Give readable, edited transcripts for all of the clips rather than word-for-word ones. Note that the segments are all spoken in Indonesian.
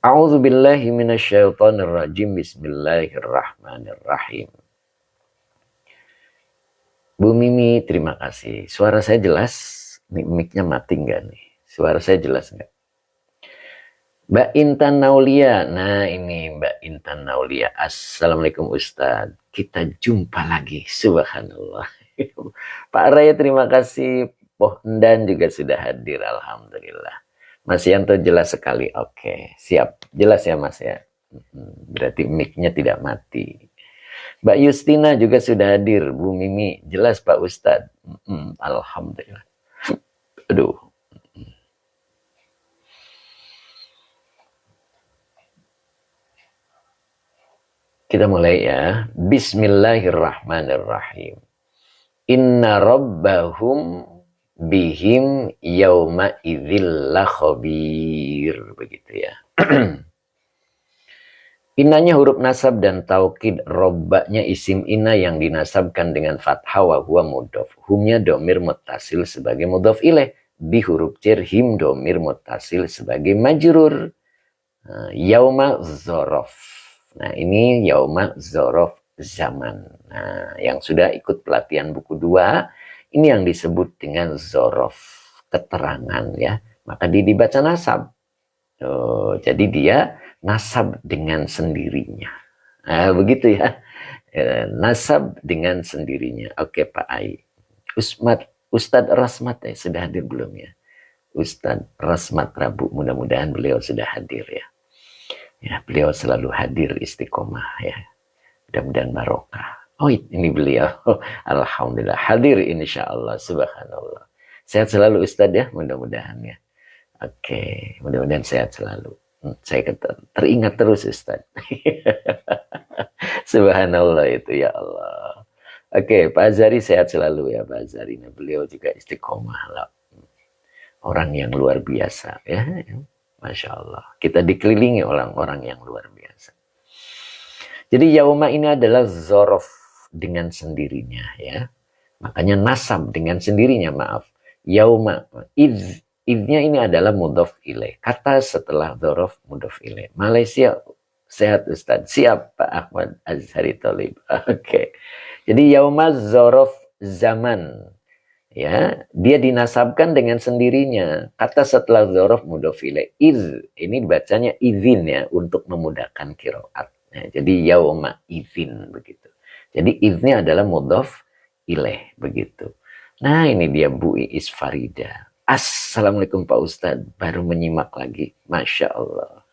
A'udzu billahi minasyaitonir rajim. Bismillahirrahmanirrahim. Bu Mimi, terima kasih. Suara saya jelas? Mic-nya mati nggak nih? Suara saya jelas nggak? Mbak Intan Naulia. Nah ini Mbak Intan Naulia. Assalamualaikum Ustadz. Kita jumpa lagi. Subhanallah. Pak Raya terima kasih. Poh Endan juga sudah hadir. Alhamdulillah. Mas Yanto jelas sekali. Oke, siap. Jelas ya Mas ya. Berarti mic-nya tidak mati. Mbak Justina juga sudah hadir. Bu Mimi, jelas Pak Ustadz. Alhamdulillah. Aduh. Kita mulai ya. Bismillahirrahmanirrahim. Inna rabbahum bihim yauma idzil lakhabir. Begitu ya. Innanya huruf nasab dan taukid, robbanya isim inna yang dinasabkan dengan fathah wa huwa mudhof. Humnya domir muttasil sebagai mudhof ilaih. Bi huruf jar him domir muttasil sebagai majrur. Yauma zorof. Nah ini yauma zorof zaman. Nah yang sudah ikut pelatihan buku 2, ini yang disebut dengan zorof, keterangan ya. Maka dia dibaca nasab. Jadi dia nasab dengan sendirinya. Nah, begitu ya. Nasab dengan sendirinya. Oke Pak Ai. Ustadz Rasmat ya, sudah hadir belum ya? Ustadz Rasmat Rabu, mudah-mudahan beliau sudah hadir ya. Ya, beliau selalu hadir istiqomah ya. Mudah-mudahan barokah. Oh ini beliau. Alhamdulillah hadir insyaallah. Subhanallah. Sehat selalu Ustadz ya, mudah-mudahan ya. Oke, mudah-mudahan sehat selalu. Saya teringat terus Ustaz. Subhanallah itu ya Allah. Oke, Pak Azhari sehat selalu ya Pak Azhari. Nah, beliau juga istiqomah lah. Orang yang luar biasa ya. Masya Allah. Kita dikelilingi orang-orang yang luar biasa. Jadi yauma ini adalah zorof dengan sendirinya ya. Makanya nasab dengan sendirinya, maaf. Yauma idnya ini adalah mudhof ilaih. Kata setelah dzorof mudhof ilaih. Malaysia sehat Ustaz. Siap Pak Ahmad Azhari Thalib. Oke. Jadi yauma dzorof zaman. Ya, dia dinasabkan dengan sendirinya. Kata setelah dzorof mudhof ilaih. Ini dibacanya idzin ya untuk memudahkan qiraat. Nah, jadi yauma idzin begitu. Jadi idznya adalah mudhof ilaih begitu. Nah, ini dia Bu Iis Farida. Assalamualaikum Pak Ustadz, baru menyimak lagi, Masya Allah.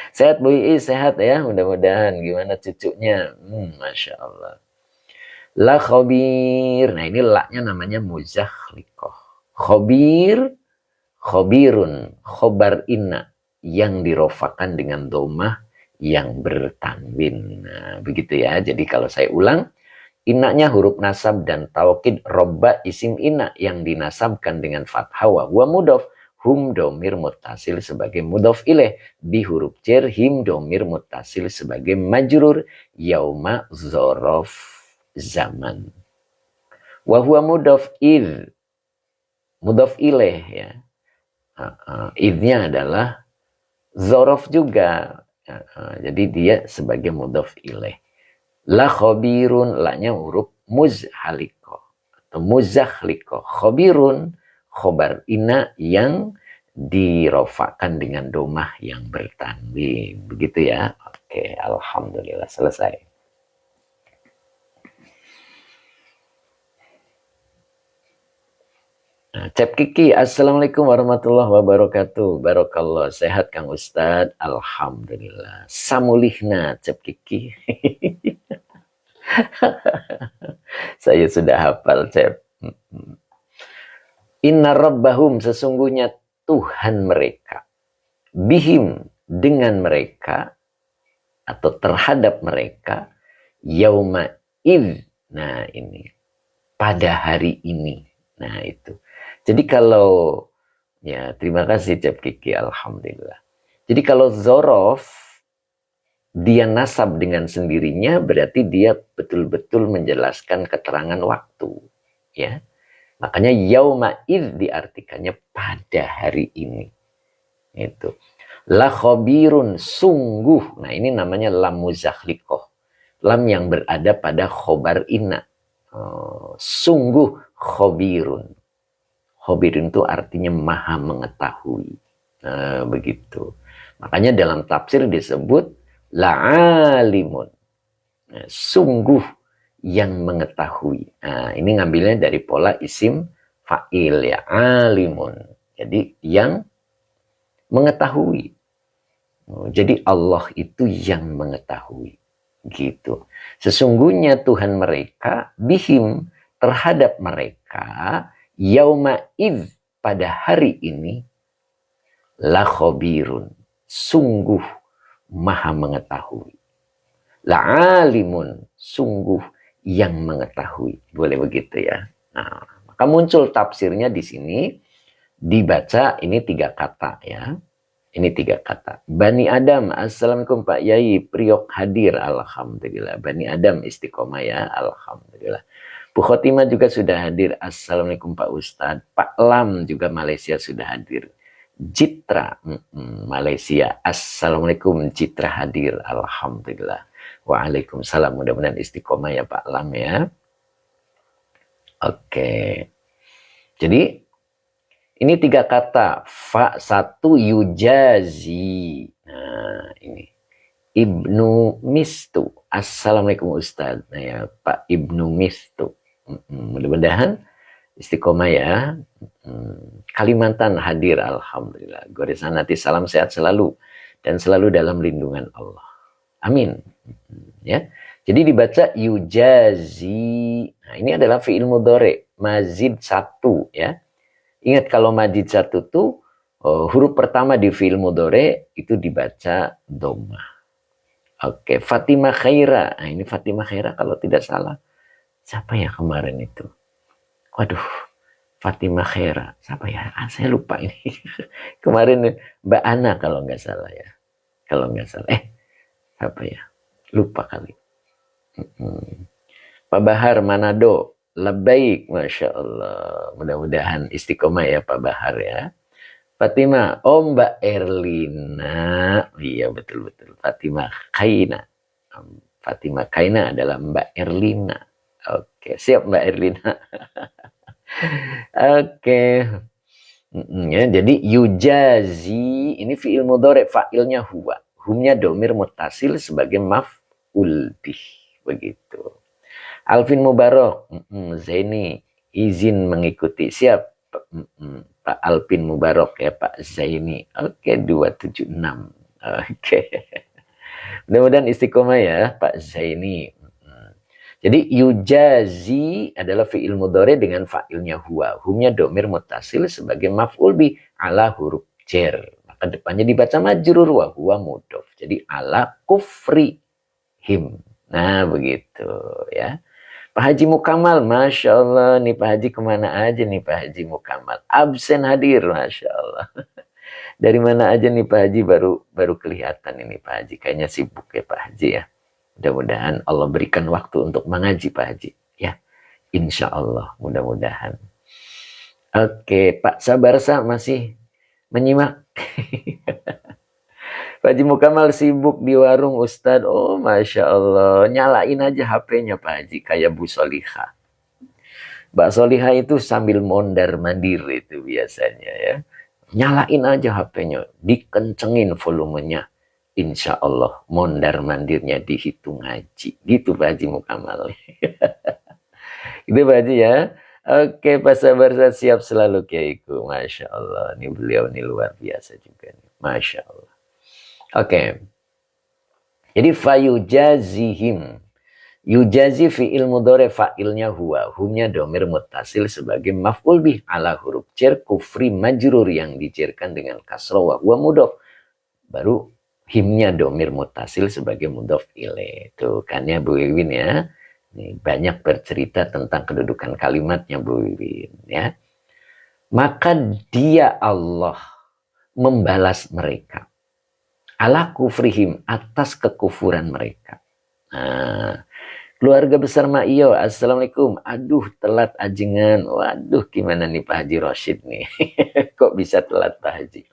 Sehat Bu Iis, sehat ya, mudah-mudahan. Gimana cucunya? Masya Allah. La khobir, nah ini laknya namanya muzakhliqoh. Khobir, khobirun, khobar inna, yang dirofakan dengan domah yang bertanwin. Nah begitu ya, jadi kalau saya ulang, innanya huruf nasab dan taukid, robba isim inna yang dinasabkan dengan fathah wa huwa mudhof, hum domir muttasil sebagai mudhof ilaih, bi huruf jar him domir muttasil sebagai majrur, yauma zorof zaman. Wa huwa mudhof mudhof ilaih ya. Idnya adalah zorof juga. Jadi dia sebagai mudhof ilaih. La khobirun, laknya huruf muzhaliko atau muzakhliko. Khobirun, khobar ina yang dirofakan dengan domah yang bertanwin. Begitu ya. Oke, alhamdulillah selesai. Nah, Cep Kiki, assalamualaikum warahmatullahi wabarakatuh. Barokallah, sehat Kang Ustadz. Alhamdulillah. Samulihna Cep Kiki. Saya sudah hafal Cep. Inna rabbahum, sesungguhnya Tuhan mereka. Bihim, dengan mereka atau terhadap mereka. Yauma idh. Nah ini, pada hari ini. Nah itu. Jadi kalau, ya terima kasih Cep Kiki, alhamdulillah. Jadi kalau zorof, dia nasab dengan sendirinya, berarti dia betul-betul menjelaskan keterangan waktu. Ya, makanya yauma idz diartikannya pada hari ini. Itu. La khabirun, sungguh. Nah, ini namanya lam muzakhliqah. Lam yang berada pada khobar inna. Sungguh khabirun. Khabirun itu artinya maha mengetahui. Begitu. Makanya dalam tafsir disebut la'alimun. Sungguh yang mengetahui. Nah, ini ngambilnya dari pola isim fa'il ya, alimun. Jadi yang mengetahui. Jadi Allah itu yang mengetahui. Gitu. Sesungguhnya Tuhan mereka bihim terhadap mereka yauma id pada hari ini la khabirun, sungguh maha mengetahui. La alimun, sungguh yang mengetahui. Boleh begitu ya. Nah, maka muncul tafsirnya di sini dibaca ini 3 kata ya. Ini 3 kata. Bani Adam, assalamualaikum Pak Yai, Priok hadir, alhamdulillah. Bani Adam istiqomah ya, alhamdulillah. Bu Khotimah juga sudah hadir, assalamualaikum Pak Ustadz. Pak Lam juga Malaysia sudah hadir. Citra, Malaysia, assalamualaikum, Citra hadir, alhamdulillah. Waalaikumsalam, mudah-mudahan istiqomah ya Pak Lam ya. Oke. Jadi ini 3 kata. Fa 1 yujazi. Nah, ini. Ibnu Mistu. Assalamualaikum Ustaz. Nah ya, Pak Ibnu Mistu. Mudah-mudahan istiqomah ya. Kalimantan hadir. Alhamdulillah. Goresan hati salam sehat selalu. Dan selalu dalam lindungan Allah. Amin. Ya. Jadi dibaca yujazi. Nah, ini adalah fi'il mudhari. Mazid 1 ya. Ingat kalau majid 1 tuh huruf pertama di fi'il mudhari itu dibaca dhammah. Oke, Fatimah Khaira. Nah, ini Fatimah Khaira kalau tidak salah. Siapa ya kemarin itu? Waduh, Fatimah Khaira. Siapa ya? Saya lupa ini. Kemarin Mbak Ana kalau nggak salah ya. Kalau nggak salah. Siapa ya? Lupa kali. Pak Bahar Manado. Labbaik, Masya Allah. Mudah-mudahan istiqomah ya Pak Bahar ya. Fatimah, Mbak Erlina. Iya betul-betul. Fatimah Kaina. Fatimah Kaina adalah Mbak Erlina. Oke, siap Mbak Erlina. Oke. Ya, jadi yujazi, ini fi'il mudhari, fa'ilnya huwa. Humnya domir mutasil sebagai maf'ul bih. Begitu. Alvin Mubarak, Zaini, izin mengikuti. Siap, Pak Alvin Mubarak ya, Pak Zaini. Oke, 276. Oke. Mudah-mudahan istiqomah ya, Pak Zaini. Jadi yujazi adalah fi'il mudhari dengan fa'ilnya huwa. Humnya domir mutasil sebagai maf'ul bi ala huruf jar. Maka depannya dibaca majrur wa huwa mudhof. Jadi ala kufri him. Nah, begitu ya. Pak Haji Mukamal, Masya Allah, nih Pak Haji kemana aja nih Pak Haji Mukamal? Absen hadir, Masya Allah. Dari mana aja nih Pak Haji, baru kelihatan ini Pak Haji. Kayaknya sibuk ya Pak Haji ya. Mudah-mudahan Allah berikan waktu untuk mengaji Pak Haji. Ya, Insya Allah, mudah-mudahan. Oke, Pak Sabarsa masih menyimak. Pak Haji Mukamal sibuk di warung Ustadz. Oh Masya Allah. Nyalain aja HP-nya Pak Haji. Kayak Bu Solihah. Mbak Solihah itu sambil mondar mandir itu biasanya ya. Nyalain aja HP-nya. Dikencengin volumenya. Insya Allah mondar mandirnya dihitung haji. Gitu Pak Haji Mukamal. Itu Pak Haji ya. Oke Pak Sabar, siap selalu Kiaiku. Masya Allah. Ini beliau ini luar biasa juga. Masya Allah. Oke. Jadi fayujazihim. Yujazi fi'il mudhari, fa'ilnya huwa. Humnya domir muttasil sebagai maf'ul bih ala huruf jar kufri majrur yang dijarkan dengan kasrah wa huwa mudhof. Baru himnya domir muttasil sebagai mudhof ilaih. Tuh kan ya Bu Wiwin ya. Ini banyak bercerita tentang kedudukan kalimatnya Bu Wiwin ya. Maka dia Allah membalas mereka. Ala kufrihim, atas kekufuran mereka. Nah, keluarga besar Ma'iyo, assalamualaikum. Aduh, telat ajengan. Waduh, gimana nih Pak Haji Rashid nih? Kok bisa telat Pak Haji?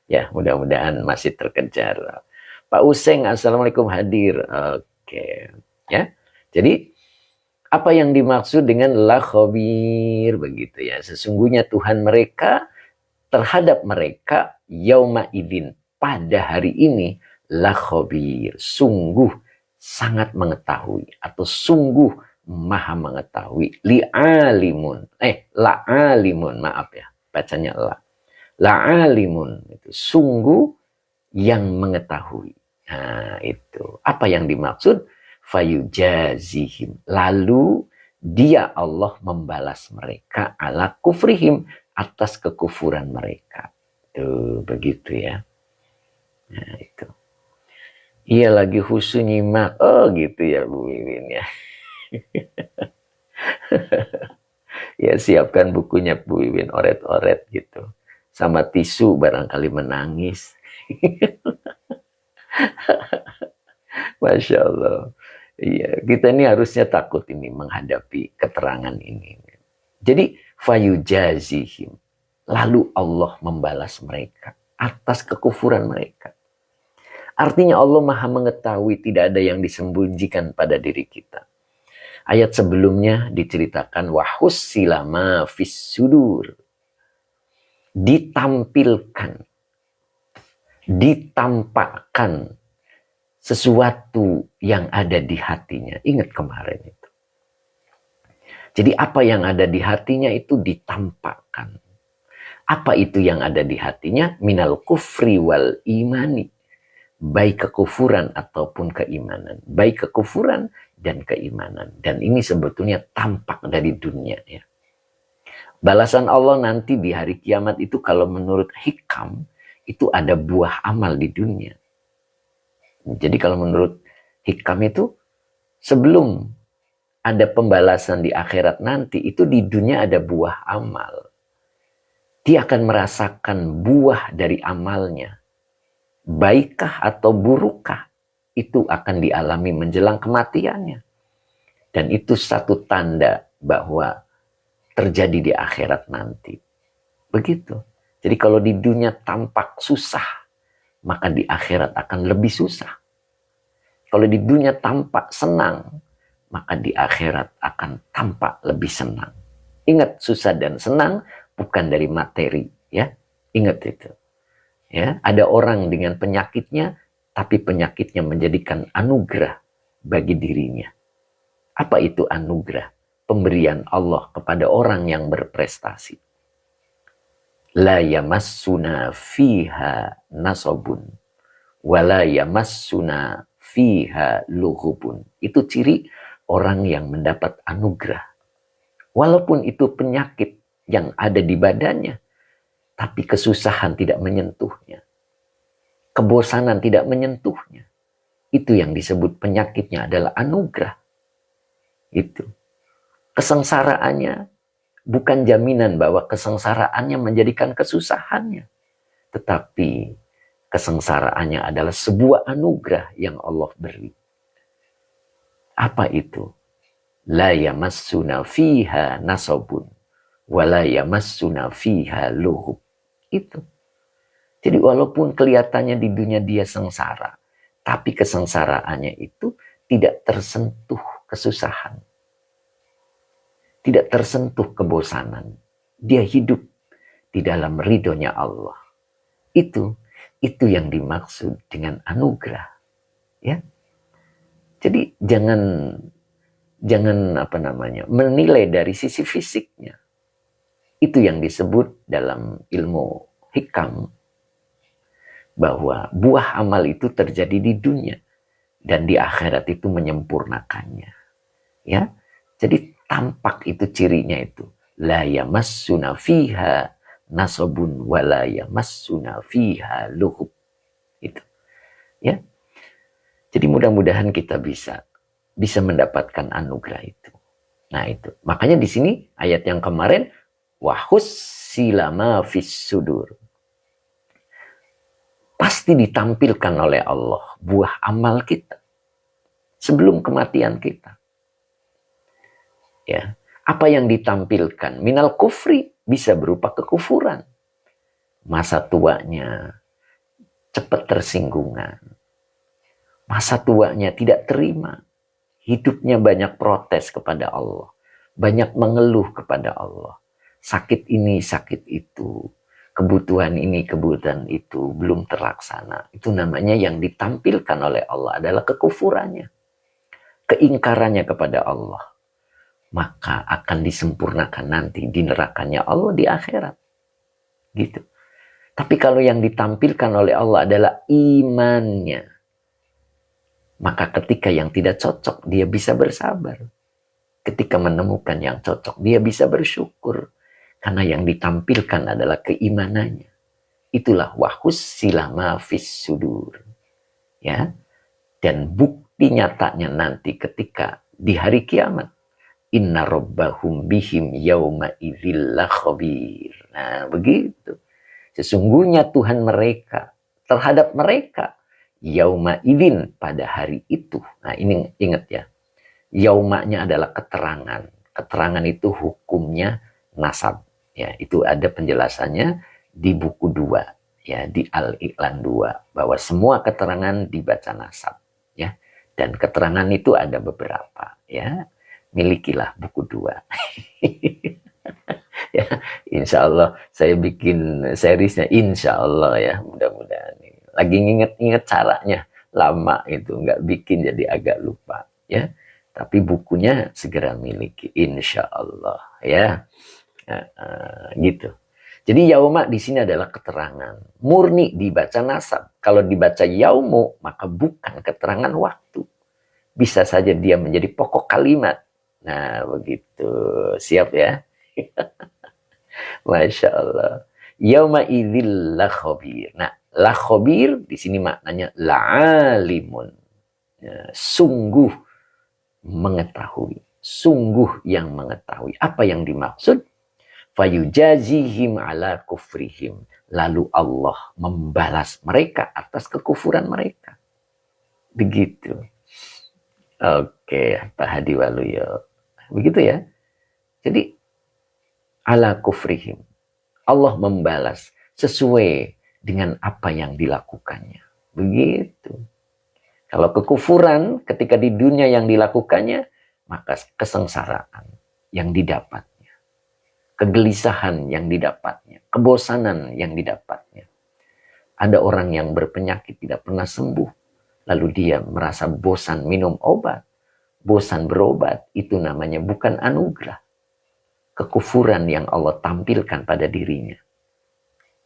Ya, mudah-mudahan masih terkejar. Pak Useng, Assalamualaikum hadir. Oke. Ya. Jadi apa yang dimaksud dengan la khabir begitu ya. Sesungguhnya Tuhan mereka terhadap mereka yauma idzin pada hari ini la khabir, sungguh sangat mengetahui atau sungguh maha mengetahui. Li alimun, la alimun, maaf ya, bacanya la alimun itu sungguh yang mengetahui. Nah, itu apa yang dimaksud? Fayujazihim, lalu dia Allah membalas mereka ala kufrihim, atas kekufuran mereka. Tuh, begitu ya. Nah, itu. Iya lagi khusyuk nyimak. Oh, gitu ya Bu Wiwin ya. Ya, siapkan bukunya Bu Wiwin, oret-oret gitu. Sama tisu barangkali menangis. Masya Allah. Iya, kita ini harusnya takut ini menghadapi keterangan ini. Jadi, fayujazihim. Lalu Allah membalas mereka atas kekufuran mereka. Artinya Allah maha mengetahui, tidak ada yang disembunyikan pada diri kita. Ayat sebelumnya diceritakan wahussila ma fis sudur. Ditampilkan, ditampakkan sesuatu yang ada di hatinya. Ingat kemarin itu. Jadi apa yang ada di hatinya itu ditampakkan. Apa itu yang ada di hatinya? Minal kufri wal imani. Baik kekufuran ataupun keimanan. Baik kekufuran dan keimanan. Dan ini sebetulnya tampak dari dunia ya. Balasan Allah nanti di hari kiamat itu kalau menurut hikam itu ada buah amal di dunia. Jadi kalau menurut hikam itu sebelum ada pembalasan di akhirat nanti itu di dunia ada buah amal. Dia akan merasakan buah dari amalnya. Baikkah atau burukkah itu akan dialami menjelang kematiannya. Dan itu satu tanda bahwa terjadi di akhirat nanti. Begitu. Jadi kalau di dunia tampak susah, maka di akhirat akan lebih susah. Kalau di dunia tampak senang, maka di akhirat akan tampak lebih senang. Ingat, susah dan senang bukan dari materi, ya. Ingat itu. Ya, ada orang dengan penyakitnya, tapi penyakitnya menjadikan anugerah bagi dirinya. Apa itu anugerah? Pemberian Allah kepada orang yang berprestasi. La yamassuna fiha nasobun wala yamassuna fiha lughubun. Itu ciri orang yang mendapat anugerah. Walaupun itu penyakit yang ada di badannya, tapi kesusahan tidak menyentuhnya. Kebosanan tidak menyentuhnya. Itu yang disebut penyakitnya adalah anugerah. Itu. Kesengsaraannya bukan jaminan bahwa kesengsaraannya menjadikan kesusahannya. Tetapi kesengsaraannya adalah sebuah anugerah yang Allah beri. Apa itu? La yamassuna fiha nasobun wa la yamassuna fiha lughub. Itu. Jadi walaupun kelihatannya di dunia dia sengsara, tapi kesengsaraannya itu tidak tersentuh kesusahan. Tidak tersentuh kebosanan. Dia hidup di dalam ridhonya Allah. Itu yang dimaksud dengan anugerah. Ya. Jadi jangan menilai dari sisi fisiknya. Itu yang disebut dalam ilmu hikam bahwa buah amal itu terjadi di dunia dan di akhirat itu menyempurnakannya. Ya. Jadi tampak itu cirinya itu. La yamassuna fiha nasobun wa la yamassuna fiha lughub. Itu. Ya. Jadi mudah-mudahan kita bisa mendapatkan anugerah itu. Nah, itu. Makanya di sini ayat yang kemarin wahussila ma fis sudur. Pasti ditampilkan oleh Allah buah amal kita sebelum kematian kita. Ya, apa yang ditampilkan? Minal kufri bisa berupa kekufuran. Masa tuanya cepat tersinggungan. Masa tuanya tidak terima. Hidupnya banyak protes kepada Allah. Banyak mengeluh kepada Allah. Sakit ini, sakit itu. Kebutuhan ini, kebutuhan itu belum terlaksana. Itu namanya yang ditampilkan oleh Allah adalah kekufurannya. Keingkarannya kepada Allah. Maka akan disempurnakan nanti di nerakanya Allah di akhirat. Gitu. Tapi kalau yang ditampilkan oleh Allah adalah imannya, maka ketika yang tidak cocok, dia bisa bersabar. Ketika menemukan yang cocok, dia bisa bersyukur. Karena yang ditampilkan adalah keimanannya. Itulah wahussila ma fis sudur. Ya. Dan bukti nyatanya nanti ketika di hari kiamat. Inna rabbahum bihim yauma idzil lakhabir. Nah, begitu. Sesungguhnya Tuhan mereka terhadap mereka yauma idzin pada hari itu. Nah, ini ingat ya. Yaumanya adalah keterangan. Keterangan itu hukumnya nasab. Ya, itu ada penjelasannya di buku 2, ya, di Al-Iqlan 2, bahwa semua keterangan dibaca nasab, ya. Dan keterangan itu ada beberapa, ya. Milikilah buku 2. Ya, insya Allah saya bikin seriesnya, insya Allah ya, mudah-mudahan. Lagi nginget-nginget caranya, lama itu nggak bikin jadi agak lupa, ya. Tapi bukunya segera miliki, insya Allah, ya. Gitu. Jadi yauma di sini adalah keterangan. Murni dibaca nasab. Kalau dibaca yaumu, maka bukan keterangan waktu. Bisa saja dia menjadi pokok kalimat. Nah, begitu. Siap ya? Masya Allah. Yauma idzil lakhabir. Nah, lakhabir di sini maknanya la'alimun. Ya, sungguh mengetahui. Sungguh yang mengetahui. Apa yang dimaksud? Fayujazihim ala kufrihim. Lalu Allah membalas mereka atas kekufuran mereka. Begitu. Oke, Pak Hadi Waluyo. Begitu ya. Jadi, ala kufrihim. Allah membalas sesuai dengan apa yang dilakukannya. Begitu. Kalau kekufuran ketika di dunia yang dilakukannya, maka kesengsaraan yang didapat. Kegelisahan yang didapatnya, kebosanan yang didapatnya. Ada orang yang berpenyakit tidak pernah sembuh, lalu dia merasa bosan minum obat, bosan berobat, itu namanya bukan anugerah. Kekufuran yang Allah tampilkan pada dirinya.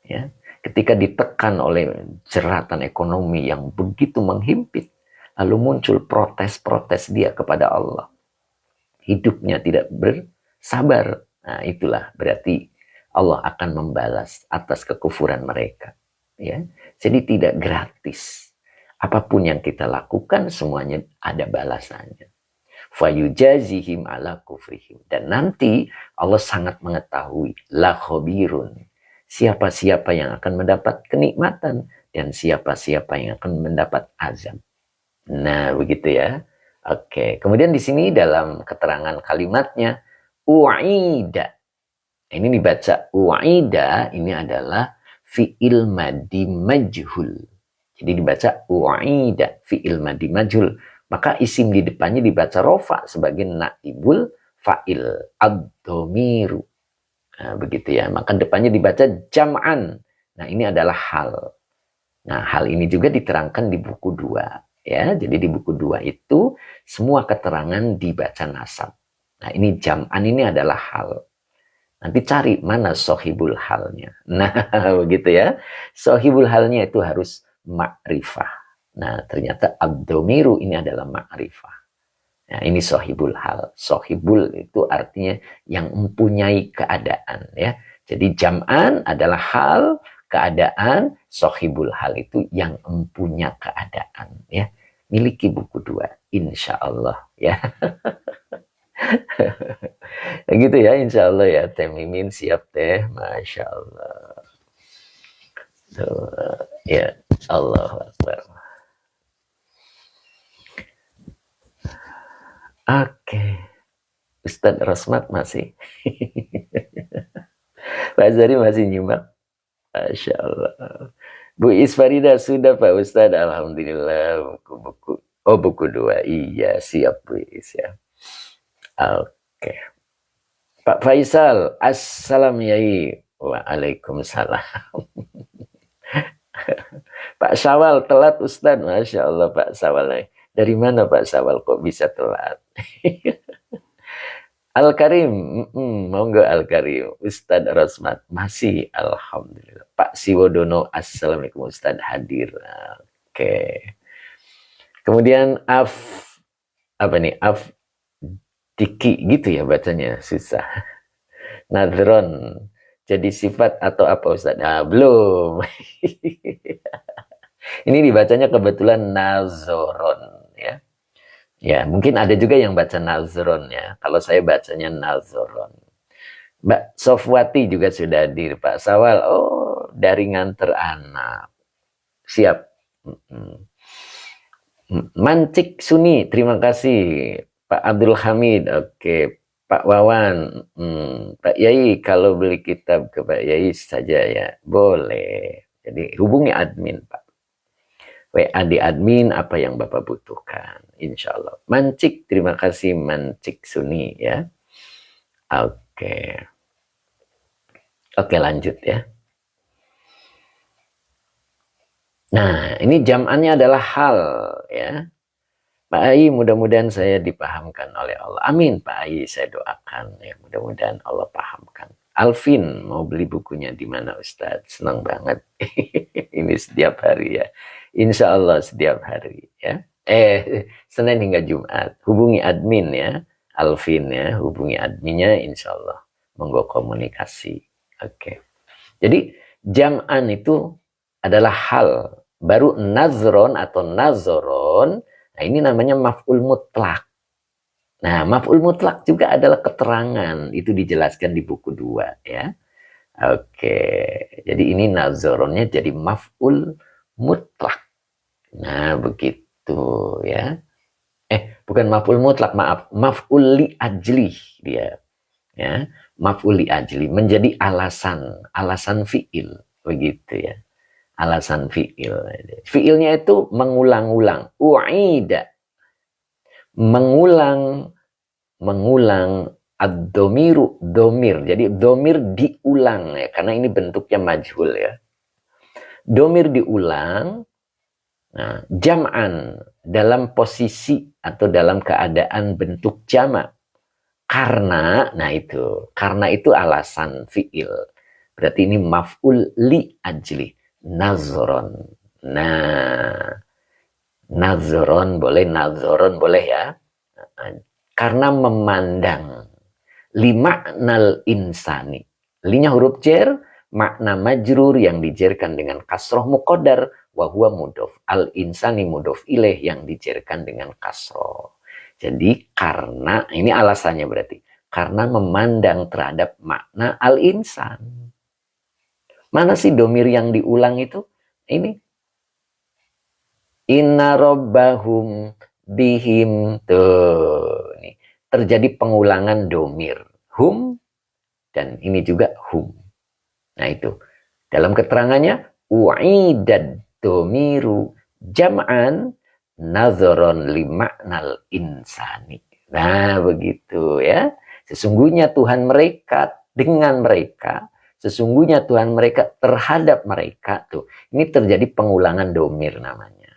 Ya, ketika ditekan oleh jeratan ekonomi yang begitu menghimpit, lalu muncul protes-protes dia kepada Allah. Hidupnya tidak bersabar. Nah, itulah berarti Allah akan membalas atas kekufuran mereka. Ya, jadi tidak gratis. Apapun yang kita lakukan semuanya ada balasannya. Fayujazihim ala kufrihim. Dan nanti Allah sangat mengetahui la khabirun. Siapa-siapa yang akan mendapat kenikmatan dan siapa-siapa yang akan mendapat azab. Nah, begitu ya. Oke, kemudian di sini dalam keterangan kalimatnya u'ida. Ini dibaca u'ida, ini adalah fi'il madi majhul. Jadi dibaca u'ida, fi'il madi majhul. Maka isim di depannya dibaca rofa sebagai naibul fa'il ad-dhamiru. Nah, begitu ya. Maka depannya dibaca jam'an. Nah, ini adalah hal. Nah, hal ini juga diterangkan di buku 2. Ya, jadi di buku 2 itu semua keterangan dibaca nasab. Nah, ini jam'an ini adalah hal. Nanti cari mana sohibul halnya. Nah, begitu ya. Sohibul halnya itu harus ma'rifah. Nah, ternyata ad-dhamiru ini adalah ma'rifah. Nah, ini sohibul hal. Sohibul itu artinya yang mempunyai keadaan. Ya. Jadi jam'an adalah hal, keadaan, sohibul hal itu yang mempunyai keadaan. Ya. Miliki buku 2, insya Allah. Ya. Gitu ya, insya Allah ya. Teh Mimin siap teh, masya Allah. Tuh, ya, Allah Akbar. Oke, Ustadz Rosmat masih. Pak Zari masih nyimak, masya Allah. Bu Isfarida sudah Pak Ustadz, alhamdulillah buku-buku. Oh buku 2, iya siap Bu Is ya. Oke. Pak Faisal, assalam yai. Waalaikumsalam. Pak Syawal telat Ustadz, Masya Allah Pak Syawal. Dari mana Pak Syawal kok bisa telat? Al-Karim, monggo Al-Karim. Ustadz Rosmat, masih alhamdulillah. Pak Siwodono, assalamualaikum Ustadz hadir. Oke. Kemudian apa nih? Diki gitu ya bacanya, susah. Nadron, jadi sifat atau apa Ustadz? Nah, belum. Ini dibacanya kebetulan nazoron ya. Ya, mungkin ada juga yang baca nazron ya. Kalau saya bacanya nazoron. Mbak Sofwati juga sudah hadir, Pak Sawal. Oh, dari nganter anak. Siap. Mancik Suni, terima kasih. Pak Abdul Hamid, oke. Pak Wawan, Pak Yai, kalau beli kitab ke Pak Yai saja ya, boleh. Jadi hubungi admin, Pak. WA di admin apa yang Bapak butuhkan, insya Allah. Mancik, terima kasih Mancik Suni ya. Oke. Oke lanjut ya. Nah ini jam'annya adalah hal ya. Pak Ai mudah-mudahan saya dipahamkan oleh Allah. Amin Pak Ai saya doakan ya mudah-mudahan Allah pahamkan. Alvin mau beli bukunya di mana Ustadz? Senang banget. Ini setiap hari ya. Insya Allah setiap hari ya. Senin hingga Jumat. Hubungi admin ya. Alvin ya. Hubungi adminnya insya Allah. Monggo komunikasi. Oke. Jadi jam'an itu adalah hal. Baru nazron atau nazoron. Nah ini namanya maf'ul mutlak. Nah maf'ul mutlak juga adalah keterangan. Itu dijelaskan di buku 2 ya. Oke. Jadi ini nazoronnya jadi maf'ul mutlak. Nah begitu ya. Bukan maf'ul mutlak, maaf. Maf'ul li ajli dia. Ya. Maf'ul li ajli menjadi alasan. Alasan fi'il. Begitu ya. Alasan fi'il. Fi'ilnya itu mengulang-ulang. U'ida. Mengulang ad-domiru, domir. Jadi domir diulang ya. Karena ini bentuknya majhul ya. Domir diulang. Nah, jam'an dalam posisi atau dalam keadaan bentuk jamak. Karena, nah karena itu alasan fi'il. Berarti ini maf'ul li ajli. Nazron. Nah, nazron boleh ya. Karena memandang. Limaknal insani. Linya huruf jer, makna majrur yang dijerkan dengan kasroh muqaddar. Wahuwa mudof. Al insani mudof ilaih yang dijerkan dengan kasroh. Jadi karena, ini alasannya berarti. Karena memandang terhadap makna al-insan. Mana sih domir yang diulang itu? Ini. Inna robbahum bihim. Tuh. Ini. Terjadi pengulangan domir. Hum. Dan ini juga hum. Nah itu. Dalam keterangannya. U'idad domiru jam'an nazoron limaknal insani. Nah begitu ya. Sesungguhnya Tuhan mereka dengan mereka. Sesungguhnya Tuhan mereka terhadap mereka tuh. Ini terjadi pengulangan domir namanya.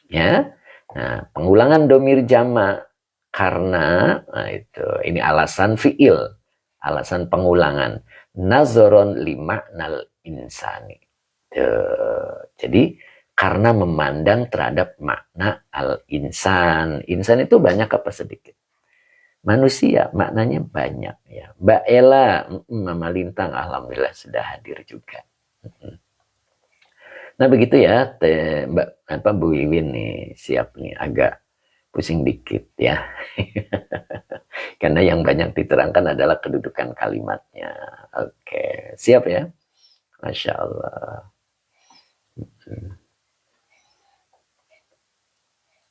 Ya. Nah, pengulangan domir jamak karena nah itu ini alasan fi'il, alasan pengulangan. Nazoron limaknal insani. Tuh. Jadi karena memandang terhadap makna al-insan. Insan itu banyak apa sedikit? Manusia maknanya banyak ya. Mbak Ella, Mama Lintang, alhamdulillah sudah hadir juga. Nah begitu ya, Bu Iwin nih siap nih agak pusing dikit ya. Karena yang banyak diterangkan adalah kedudukan kalimatnya. Oke, siap ya. Masya Allah.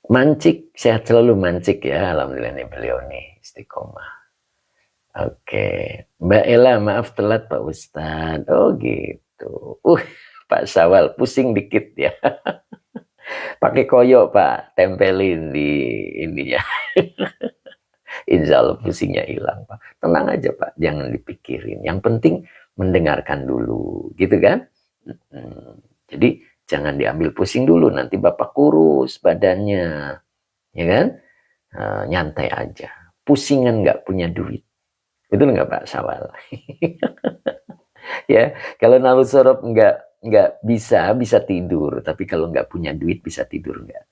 Mancik, sehat selalu Mancik ya. Alhamdulillah nih beliau nih istiqomah. Oke. Mbak Ella, maaf telat Pak Ustadz. Oh gitu. Pak Syawal, pusing dikit ya. Pakai koyo Pak, tempelin di ininya. Insya Allah pusingnya hilang Pak. Tenang aja Pak, jangan dipikirin. Yang penting mendengarkan dulu, gitu kan? Jadi jangan diambil pusing dulu, nanti Bapak kurus badannya, ya kan? Nyantai aja. Pusingan nggak punya duit. Betul nggak Pak Syawal? Ya, kalau nafsu sorop nggak bisa tidur, tapi kalau nggak punya duit bisa tidur nggak?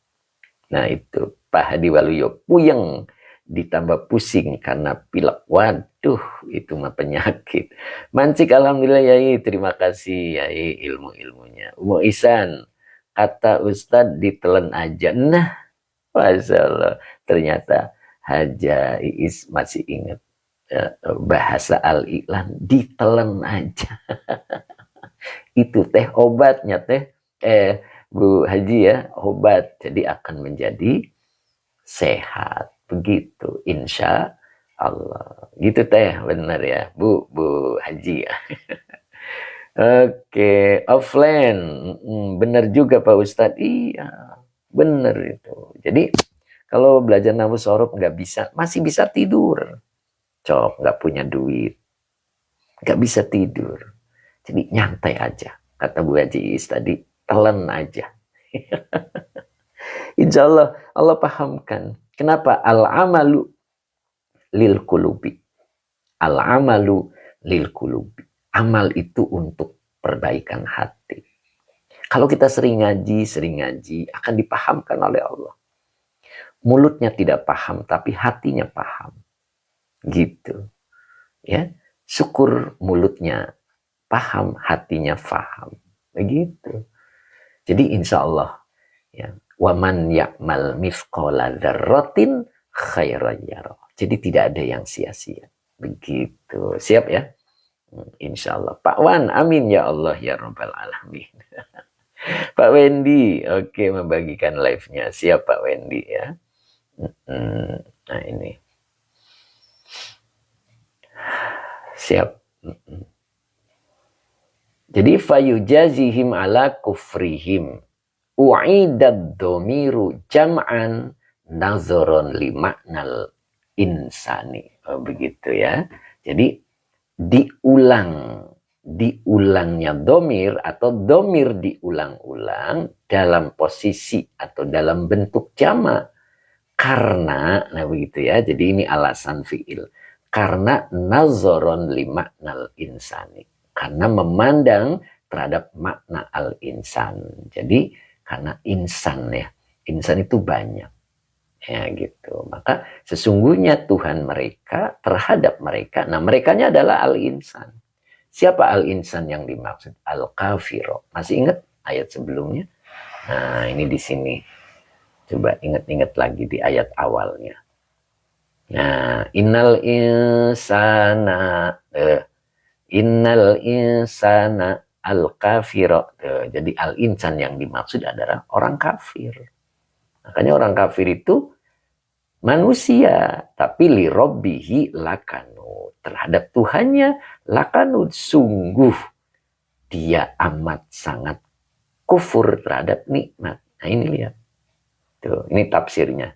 Nah itu Pak Hadi Waluyo puyeng ditambah pusing karena pilek. Waduh, itu mah penyakit. Mancik alhamdulillah Yai, terima kasih Yai ilmu-ilmunya. Umu Isan, kata Ustadz ditelan aja. Nah, Masya Allah, ternyata Haja Iis masih ingat bahasa Al-Iqlan, ditelan aja. Itu teh obatnya teh. Bu Haji ya, obat. Jadi akan menjadi sehat. Begitu, insya Allah. Gitu teh, benar ya, Bu Haji ya. Oke, offline. Benar juga Pak Ustadz. Iya, benar itu. Jadi, kalau belajar nahwu sorof nggak bisa, masih bisa tidur. Cok, nggak punya duit. Nggak bisa tidur. Jadi, nyantai aja. Kata Bu Haji tadi, telan aja. Insya Allah, Allah pahamkan. Kenapa? Al-amalu lil kulubi. Al-amalu lil kulubi. Amal itu untuk perbaikan hati. Kalau kita sering ngaji, akan dipahamkan oleh Allah. Mulutnya tidak paham, tapi hatinya paham. Gitu. Ya, syukur mulutnya paham, hatinya paham. Begitu. Jadi insya Allah, ya, waman ya'mal mithqala dzarratin khairan yarah. Jadi tidak ada yang sia-sia. Begitu. Siap ya? Insya Allah. Pak Wan, amin ya Allah ya Rabbal Alamin. Pak Wendy, oke, membagikan live-nya. Siap Pak Wendy ya. Nah ini. Siap. Jadi fayujazihim ala kufrihim. U'idad domiru jam'an nazoron limaknal insani. Begitu ya. Jadi diulangnya domir atau domir diulang-ulang dalam posisi atau dalam bentuk jamak. Karena, nah begitu ya. Jadi ini alasan fi'il. Karena nazoron limaknal insani. Karena memandang terhadap makna al-insan. Jadi karena insan ya, insan itu banyak ya gitu. Maka sesungguhnya Tuhan mereka terhadap mereka, nah merekanya adalah al-insan. Siapa al-insan yang dimaksud? Al-kafiro. Masih ingat ayat sebelumnya? Nah ini di sini, coba ingat-ingat lagi di ayat awalnya. Nah innal insana al-kafiro. Jadi al-insan yang dimaksud adalah orang kafir. Makanya orang kafir itu manusia. Tapi li robbihi lakanud. Terhadap Tuhannya lakanud. Sungguh dia amat sangat kufur terhadap nikmat. Nah ini lihat. Tuh, ini tafsirnya.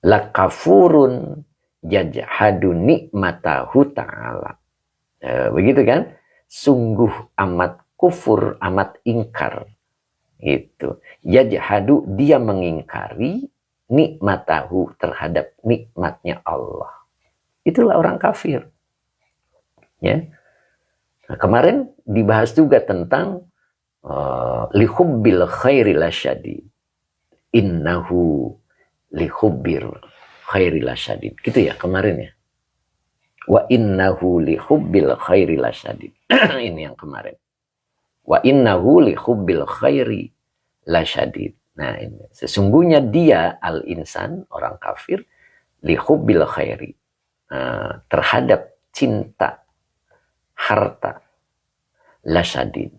Lakafurun yajhadu nikmatahu ta'ala. Begitu kan? Sungguh amat kufur, amat ingkar. Itu. Yajhadu, dia mengingkari nikmatahu terhadap nikmatnya Allah. Itulah orang kafir. Ya. Nah, kemarin dibahas juga tentang lihubbil khairi lasyadid. Innahu lihubbil khairi lasyadid. Gitu ya kemarin ya. Wa innahu li hubbil khairi lasyadid. Ini yang kemarin. Wa innahu li hubbil khairi lasyadid. Nah ini. Sesungguhnya dia al-insan, orang kafir, li hubbil khairi. Terhadap cinta harta lasyadid.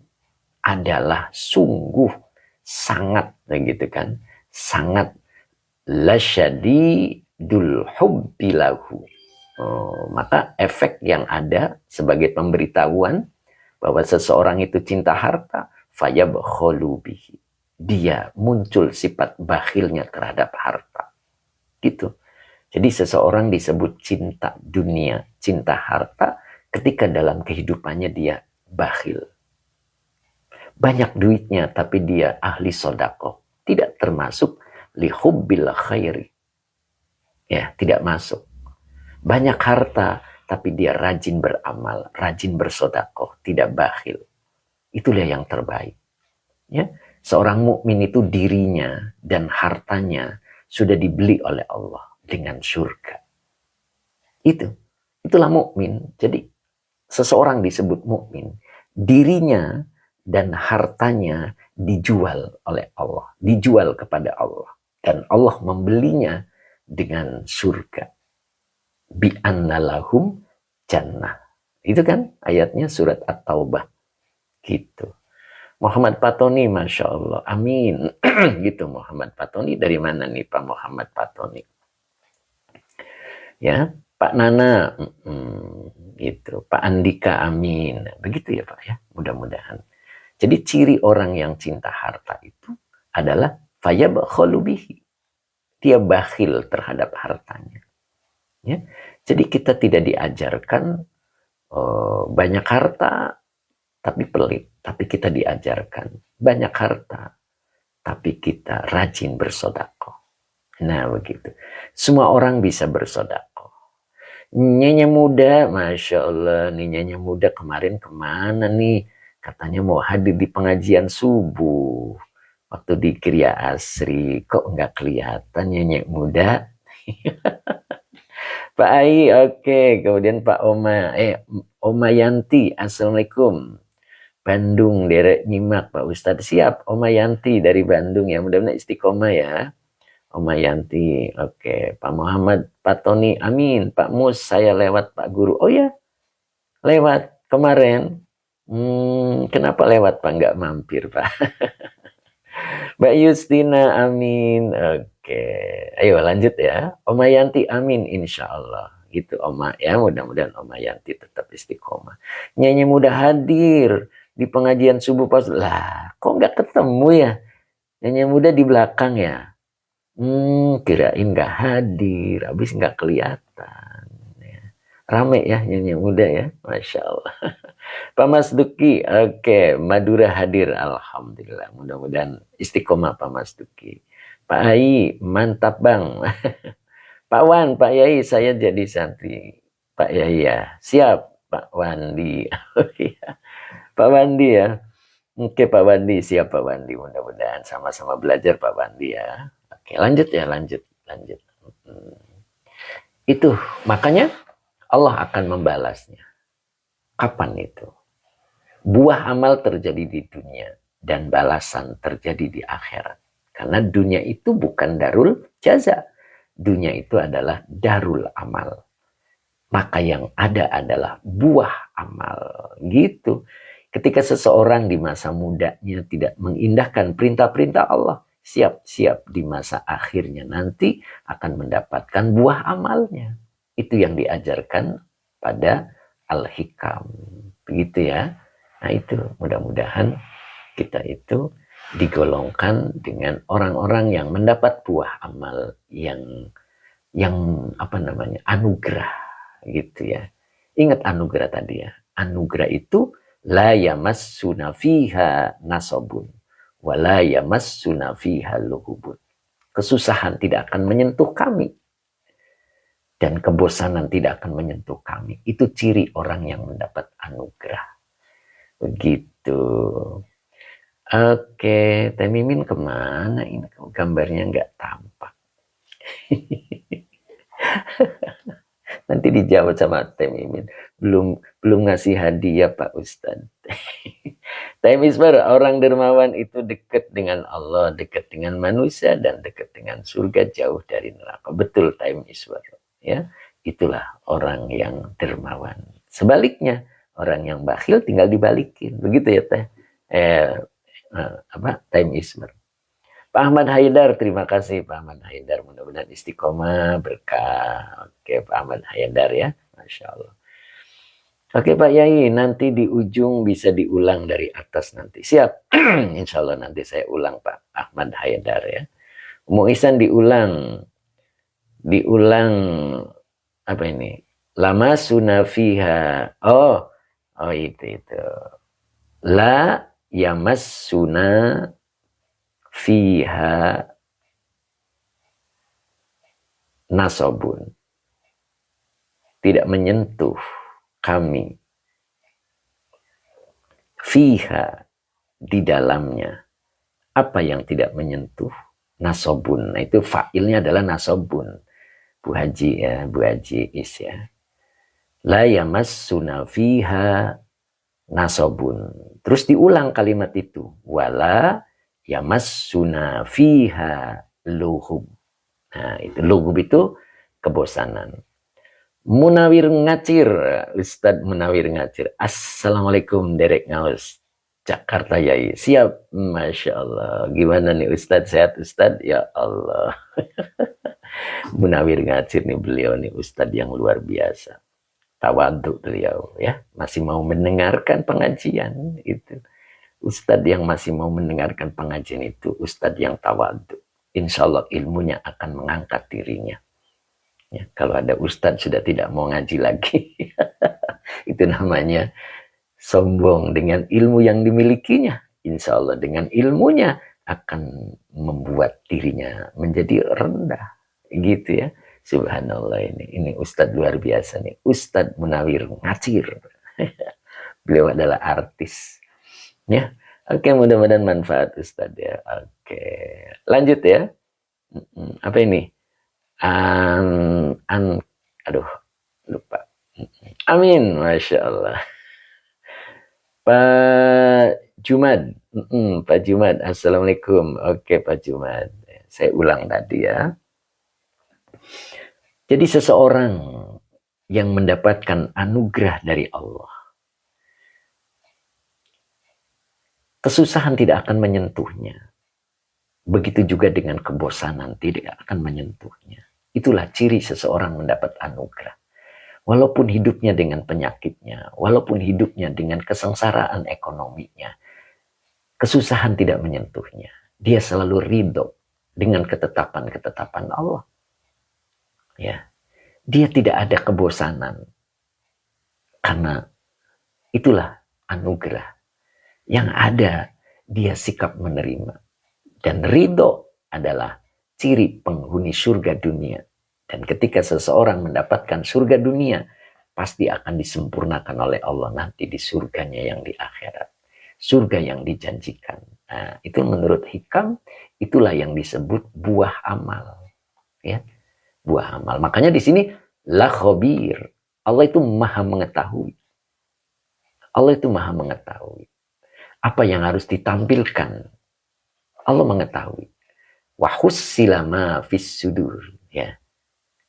Adalah sungguh sangat, gitu kan. Sangat lasyadidul hubbi lahu. Maka efek yang ada sebagai pemberitahuan bahwa seseorang itu cinta harta, fayabkhulu bihi. Dia muncul sifat bakhilnya terhadap harta. Gitu. Jadi seseorang disebut cinta dunia, cinta harta ketika dalam kehidupannya dia bakhil. Banyak duitnya tapi dia ahli sodako. Tidak termasuk lihubbil khairi. Ya, tidak masuk. Banyak harta tapi dia rajin beramal, rajin bersodako, tidak bakhil. Itulah yang terbaik. Ya, seorang mukmin itu dirinya dan hartanya sudah dibeli oleh Allah dengan surga. Itulah mukmin. Jadi seseorang disebut mukmin, dirinya dan hartanya dijual oleh Allah, dijual kepada Allah, dan Allah membelinya dengan surga. Bi annalahum jannah. Itu kan ayatnya surat At-Taubah. Gitu. Muhammad Patoni, Masya Allah. Amin. Gitu Muhammad Patoni. Dari mana nih Pak Muhammad Patoni? Ya, Pak Nana. Gitu. Pak Andika, amin. Begitu ya Pak ya. Mudah-mudahan. Jadi ciri orang yang cinta harta itu adalah fayabkhulu bihi. Dia bakhil terhadap hartanya. Ya. Jadi kita tidak diajarkan banyak harta tapi pelit, tapi kita diajarkan banyak harta tapi kita rajin bersodako. Nah begitu. Semua orang bisa bersodako. Nyonya muda, Masya Allah, nih nyonya muda kemarin kemana nih? Katanya mau hadir di pengajian subuh. Waktu di Kriya Asri, kok nggak kelihatan nyonya muda? Pak Ai, oke. Kemudian Pak Oma Yanti, Assalamualaikum. Bandung, derek nyimak Pak Ustadz. Siap, Oma Yanti dari Bandung ya. Mudah-mudahan istiqomah ya. Oma Yanti, oke. Pak Muhammad, Pak Tony, amin. Pak Mus, saya lewat Pak Guru. Oh ya, lewat kemarin. Kenapa lewat Pak? Nggak mampir Pak. Mbak Yustina, amin. Oke, ayo lanjut ya. Oma Yanti, amin, insya Allah. Gitu Oma ya, mudah-mudahan Oma Yanti tetap istiqomah. Nyanyi muda hadir di pengajian subuh pas. Lah, kok nggak ketemu ya? Nyanyi muda di belakang ya. Kirain nggak hadir, habis nggak kelihatan. Ya. Rame ya nyanyi muda ya, Masya Allah. Pak Mas Duki, oke, Madura hadir, alhamdulillah. Mudah-mudahan istiqomah Pak Mas Duki. Pak Ai, mantap Bang. Pak Wan, Pak Yai, saya jadi santri. Pak Yai ya, siap Pak Wandi. Pak Wandi ya. Oke Pak Wandi, siap Pak Wandi. Mudah-mudahan sama-sama belajar Pak Wandi ya. Oke, lanjut ya, lanjut. Itu, makanya Allah akan membalasnya. Kapan itu? Buah amal terjadi di dunia dan balasan terjadi di akhirat. Karena dunia itu bukan darul jaza. Dunia itu adalah darul amal. Maka yang ada adalah buah amal. Gitu. Ketika seseorang di masa mudanya tidak mengindahkan perintah-perintah Allah, siap-siap di masa akhirnya nanti akan mendapatkan buah amalnya. Itu yang diajarkan pada Al-Hikam. Begitu ya. Nah itu mudah-mudahan kita itu digolongkan dengan orang-orang yang mendapat buah amal yang apa namanya, anugerah gitu ya. Ingat anugerah tadi ya. Anugerah itu la yamassuna fiha nasabun wa la yamassuna fiha luhubun. Kesusahan tidak akan menyentuh kami dan kebosanan tidak akan menyentuh kami. Itu ciri orang yang mendapat anugerah. Begitu. Oke, Teh Mimin kemana ini? Gambarnya nggak tampak. Nanti dijawab sama Teh Mimin. Belum ngasih hadiah Pak Ustadz. Teh Misbar, orang dermawan itu dekat dengan Allah, dekat dengan manusia, dan dekat dengan surga, jauh dari neraka. Betul Teh Misbar. Ya, itulah orang yang dermawan. Sebaliknya, orang yang bakhil tinggal dibalikin. Begitu ya Teh. Time Ismer. Pak Ahmad Haidar, terima kasih Pak Ahmad Haidar. Mudah-mudahan istiqomah, berkah. Oke Pak Ahmad Haidar ya. Masya Allah. Oke Pak Yai, nanti di ujung bisa diulang dari atas nanti. Siap. Insya Allah nanti saya ulang Pak Ahmad Haidar ya. Umu Ihsan diulang. Diulang apa ini? Lama sunafiha. Oh itu. La yamassuna fiha nasobun. Tidak menyentuh kami fiha di dalamnya. Apa yang tidak menyentuh? Nasobun. Nah, itu fa'ilnya adalah nasobun. Bu Haji ya, Bu Haji Is ya. La yamassuna fiha nasobun. Terus diulang kalimat itu. Wala yamassuna fiha luhub. Nah, itu luhub itu kebosanan. Munawir Ngacir, Ustadz Munawir Ngacir. Assalamualaikum Derek Ngaus, Jakarta Yai. Siap, Masya Allah. Gimana nih Ustadz, sehat Ustadz? Ya Allah. Munawir Ngacir nih beliau nih Ustadz yang luar biasa. Tawaduk beliau ya. Masih mau mendengarkan pengajian itu. Ustadz yang masih mau mendengarkan pengajian itu. Ustadz yang tawaduk. Insya Allah ilmunya akan mengangkat dirinya. Ya, kalau ada ustadz sudah tidak mau ngaji lagi, itu namanya sombong dengan ilmu yang dimilikinya. Insya Allah dengan ilmunya akan membuat dirinya menjadi rendah. Gitu ya. Subhanallah ini ustadz luar biasa nih. Ustadz Munawir Ngacir. Beliau adalah artis. Ya. Oke, mudah-mudahan manfaat ustadz ya. Oke. Lanjut ya. Apa ini? Aduh, lupa. Amin, Masya Allah. Pak Jumad, Pak Jumad, Assalamualaikum. Oke, Pak Jumad. Saya ulang tadi ya. Jadi seseorang yang mendapatkan anugerah dari Allah, kesusahan tidak akan menyentuhnya. Begitu juga dengan kebosanan tidak akan menyentuhnya. Itulah ciri seseorang mendapat anugerah. Walaupun hidupnya dengan penyakitnya, walaupun hidupnya dengan kesengsaraan ekonominya, kesusahan tidak menyentuhnya. Dia selalu ridho dengan ketetapan-ketetapan Allah. Ya, dia tidak ada kebosanan. Karena itulah anugerah. Yang ada, dia sikap menerima. Dan ridho adalah ciri penghuni surga dunia. Dan ketika seseorang mendapatkan surga dunia, pasti akan disempurnakan oleh Allah nanti di surganya yang di akhirat. Surga yang dijanjikan. Nah, itu menurut hikam, itulah yang disebut buah amal. Ya, buah amal. Makanya di sini, la khabir. Allah itu maha mengetahui. Allah itu maha mengetahui. Apa yang harus ditampilkan Allah mengetahui. Wahussila ma fis sudur. Ya.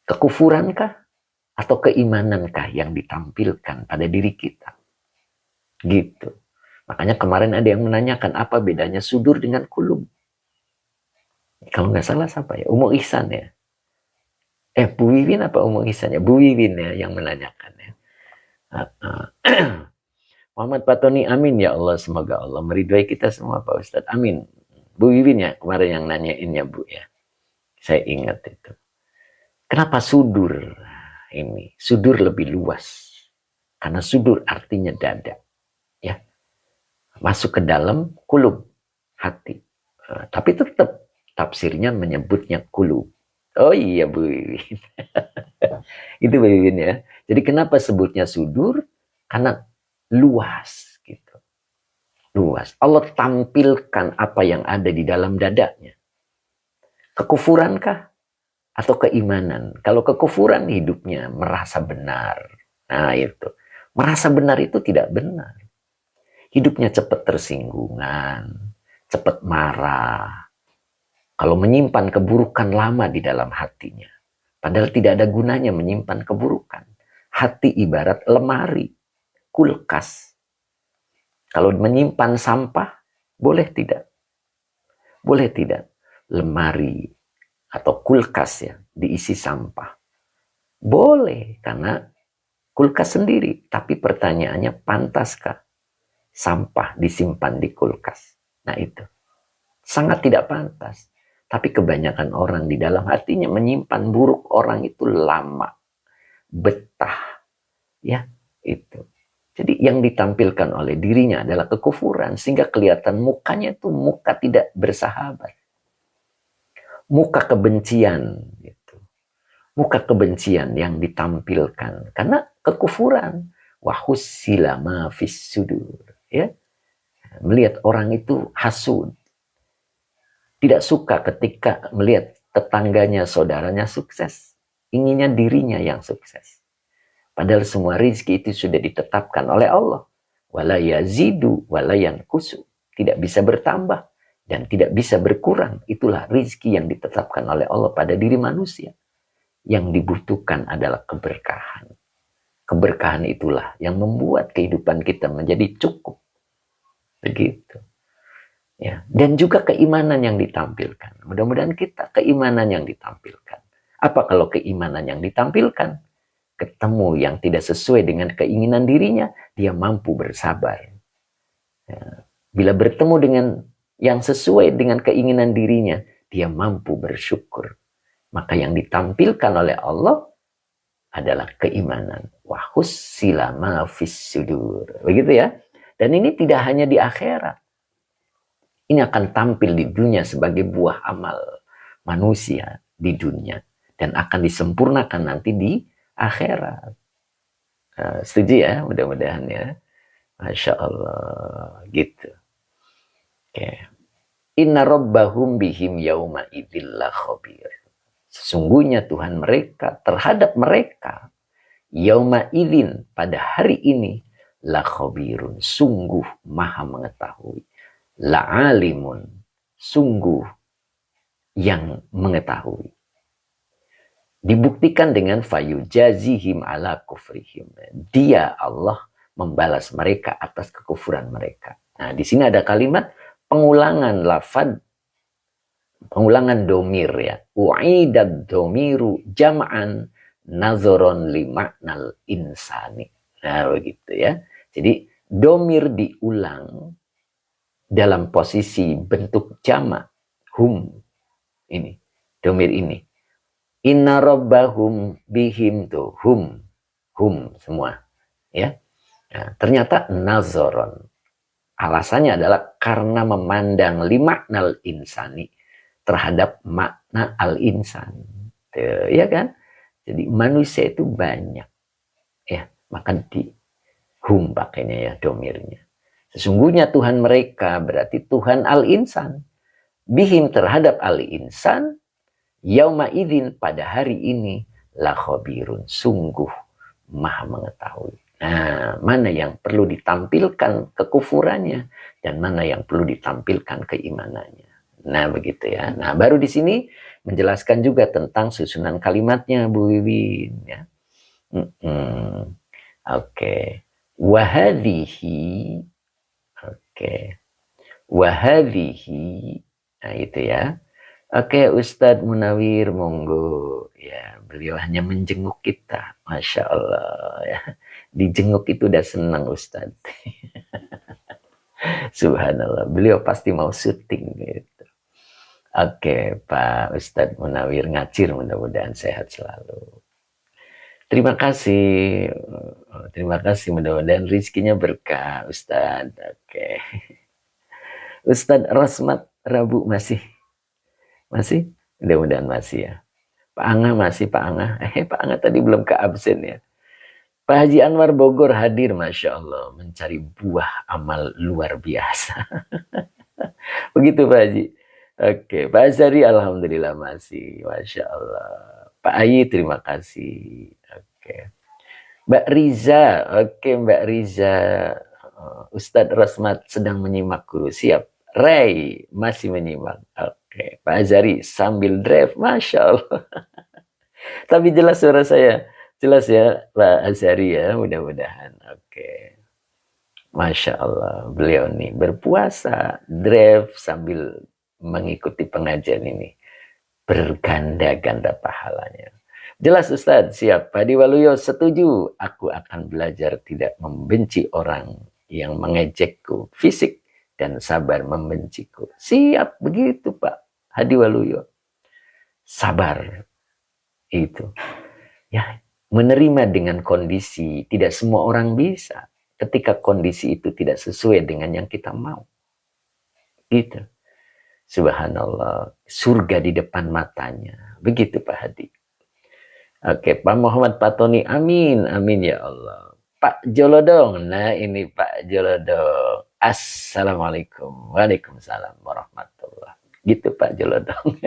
Kekufurankah atau keimanankah yang ditampilkan pada diri kita? Gitu. Makanya kemarin ada yang menanyakan apa bedanya sudur dengan kulub. Kalau nggak salah siapa ya? Umu Ihsan ya? Bu Wiwin apa Umu Ihsan ya? Bu Wiwin ya yang menanyakan ya. Muhammad Patoni, amin ya Allah. Semoga Allah meridhai kita semua Pak Ustadz. Amin. Bu Wiwin ya kemarin yang nanyainnya Bu ya. Saya ingat itu. Kenapa sudur ini? Sudur lebih luas. Karena sudur artinya dada. Ya. Masuk ke dalam kulub, hati. Tapi tetap tafsirnya menyebutnya kulub. Oh iya Bu Wiwin. Itu Bu Wiwin ya. Jadi kenapa sebutnya sudur? Karena luas gitu. Luas. Allah tampilkan apa yang ada di dalam dadanya. Kekufurankah atau keimanan? Kalau kekufuran hidupnya merasa benar. Nah itu. Merasa benar itu tidak benar. Hidupnya cepat tersinggungan, cepat marah. Kalau menyimpan keburukan lama di dalam hatinya. Padahal tidak ada gunanya menyimpan keburukan. Hati ibarat lemari, kulkas. Kalau menyimpan sampah, boleh tidak? Boleh tidak? Lemari atau kulkas ya, diisi sampah. Boleh, karena kulkas sendiri. Tapi pertanyaannya, pantaskah sampah disimpan di kulkas? Nah itu. Sangat tidak pantas. Tapi kebanyakan orang di dalam hatinya menyimpan buruk orang itu lama. Betah. Ya, itu. Jadi yang ditampilkan oleh dirinya adalah kekufuran. Sehingga kelihatan mukanya itu muka tidak bersahabat. Muka kebencian. Gitu. Muka kebencian yang ditampilkan. Karena kekufuran. Wahussila ma fis sudur. Ya. Melihat orang itu hasud. Tidak suka ketika melihat tetangganya, saudaranya sukses. Inginnya dirinya yang sukses. Padahal semua rizki itu sudah ditetapkan oleh Allah. Wala yazidu wala yankusu. Tidak bisa bertambah dan tidak bisa berkurang. Itulah rizki yang ditetapkan oleh Allah pada diri manusia. Yang dibutuhkan adalah keberkahan. Keberkahan itulah yang membuat kehidupan kita menjadi cukup. Begitu. Ya, dan juga keimanan yang ditampilkan. Mudah-mudahan kita keimanan yang ditampilkan. Apa kalau keimanan yang ditampilkan ketemu yang tidak sesuai dengan keinginan dirinya, dia mampu bersabar. Ya, bila bertemu dengan yang sesuai dengan keinginan dirinya, dia mampu bersyukur. Maka yang ditampilkan oleh Allah adalah keimanan. Wahussila ma fis sudur. Begitu ya. Dan ini tidak hanya di akhirat. Ini akan tampil di dunia sebagai buah amal manusia di dunia. Dan akan disempurnakan nanti di akhirat. Setuju ya? Mudah-mudahan ya. Masya Allah. Gitu. Oke. Inna rabbahum bihim yauma idzil khabir. Sesungguhnya Tuhan mereka terhadap mereka yauma idzin pada hari ini la khabirun. Sungguh maha mengetahui. La'alimun, sungguh yang mengetahui. Dibuktikan dengan fayujazihim ala kufrihim. Dia Allah membalas mereka atas kekufuran mereka. Nah, di sini ada kalimat pengulangan lafad, pengulangan domir ya. U'idad domiru jam'an nazoron limaknal insani. Nah, begitu ya. Jadi domir diulang dalam posisi bentuk jamak hum ini domir ini inna rabbahum bihim tuh hum semua ya. Nah, ternyata nazoron alasannya adalah karena memandang limaknal insani terhadap makna al insan tuh, ya kan. Jadi manusia itu banyak ya, maka di hum pakainya ya domirnya. Sesungguhnya Tuhan mereka berarti Tuhan al-insan. Bihim terhadap al-insan. Yauma idzin pada hari ini. La khabirun. Sungguh maha mengetahui. Nah, mana yang perlu ditampilkan kekufurannya. Dan mana yang perlu ditampilkan keimanannya. Nah, begitu ya. Nah, baru di sini menjelaskan juga tentang susunan kalimatnya Bu Wiwin. Ya. Oke. Wahadhihi. Oke. Wahadhihi. Nah, itu ya. Oke, Ustadz Munawir, monggo. Ya, beliau hanya menjenguk kita. Masya Allah. Ya. Dijenguk itu udah senang, Ustadz. Subhanallah. Beliau pasti mau syuting gitu. Oke, Pak Ustadz Munawir Ngacir, mudah-mudahan sehat selalu. Terima kasih. Terima kasih, mudah-mudahan rizkinya berkah, Ustadz. Oke. Ustadz Rosmat Rabu masih? Masih? Mudah-mudahan masih ya. Pak Anga masih, Pak Anga. Pak Anga tadi belum ke absen ya. Pak Haji Anwar Bogor hadir, Masya Allah. Mencari buah amal luar biasa. Begitu Pak Haji. Oke, Pak Azari alhamdulillah masih. Masya Allah. Pak Ayi terima kasih. Oke. Mbak Riza. Oke Mbak Riza. Ustadz Rosmat sedang menyimak guru. Siap. Ray masih menyimak. Oke. Pak Azari sambil drive. Masya Allah. Tapi jelas suara saya. Jelas ya Pak Azari ya. Mudah-mudahan. Oke. Masya Allah. Beliau nih berpuasa. Drive sambil mengikuti pengajian ini. Berganda-ganda pahalanya. Jelas Ustadz, siap. Pak Diwaluyo setuju. Aku akan belajar tidak membenci orang yang mengejekku fisik dan sabar membenciku. Siap, begitu Pak Hadi Waluyo. Sabar itu. Ya, menerima dengan kondisi. Tidak semua orang bisa. Ketika kondisi itu tidak sesuai dengan yang kita mau. Gitu. Subhanallah. Surga di depan matanya. Begitu Pak Hadi. Oke, Pak Muhammad Patoni, amin, amin ya Allah. Pak Jolodong, nah ini Pak Jolodong. Assalamualaikum, waalaikumsalam warahmatullah. Gitu Pak Jolodong.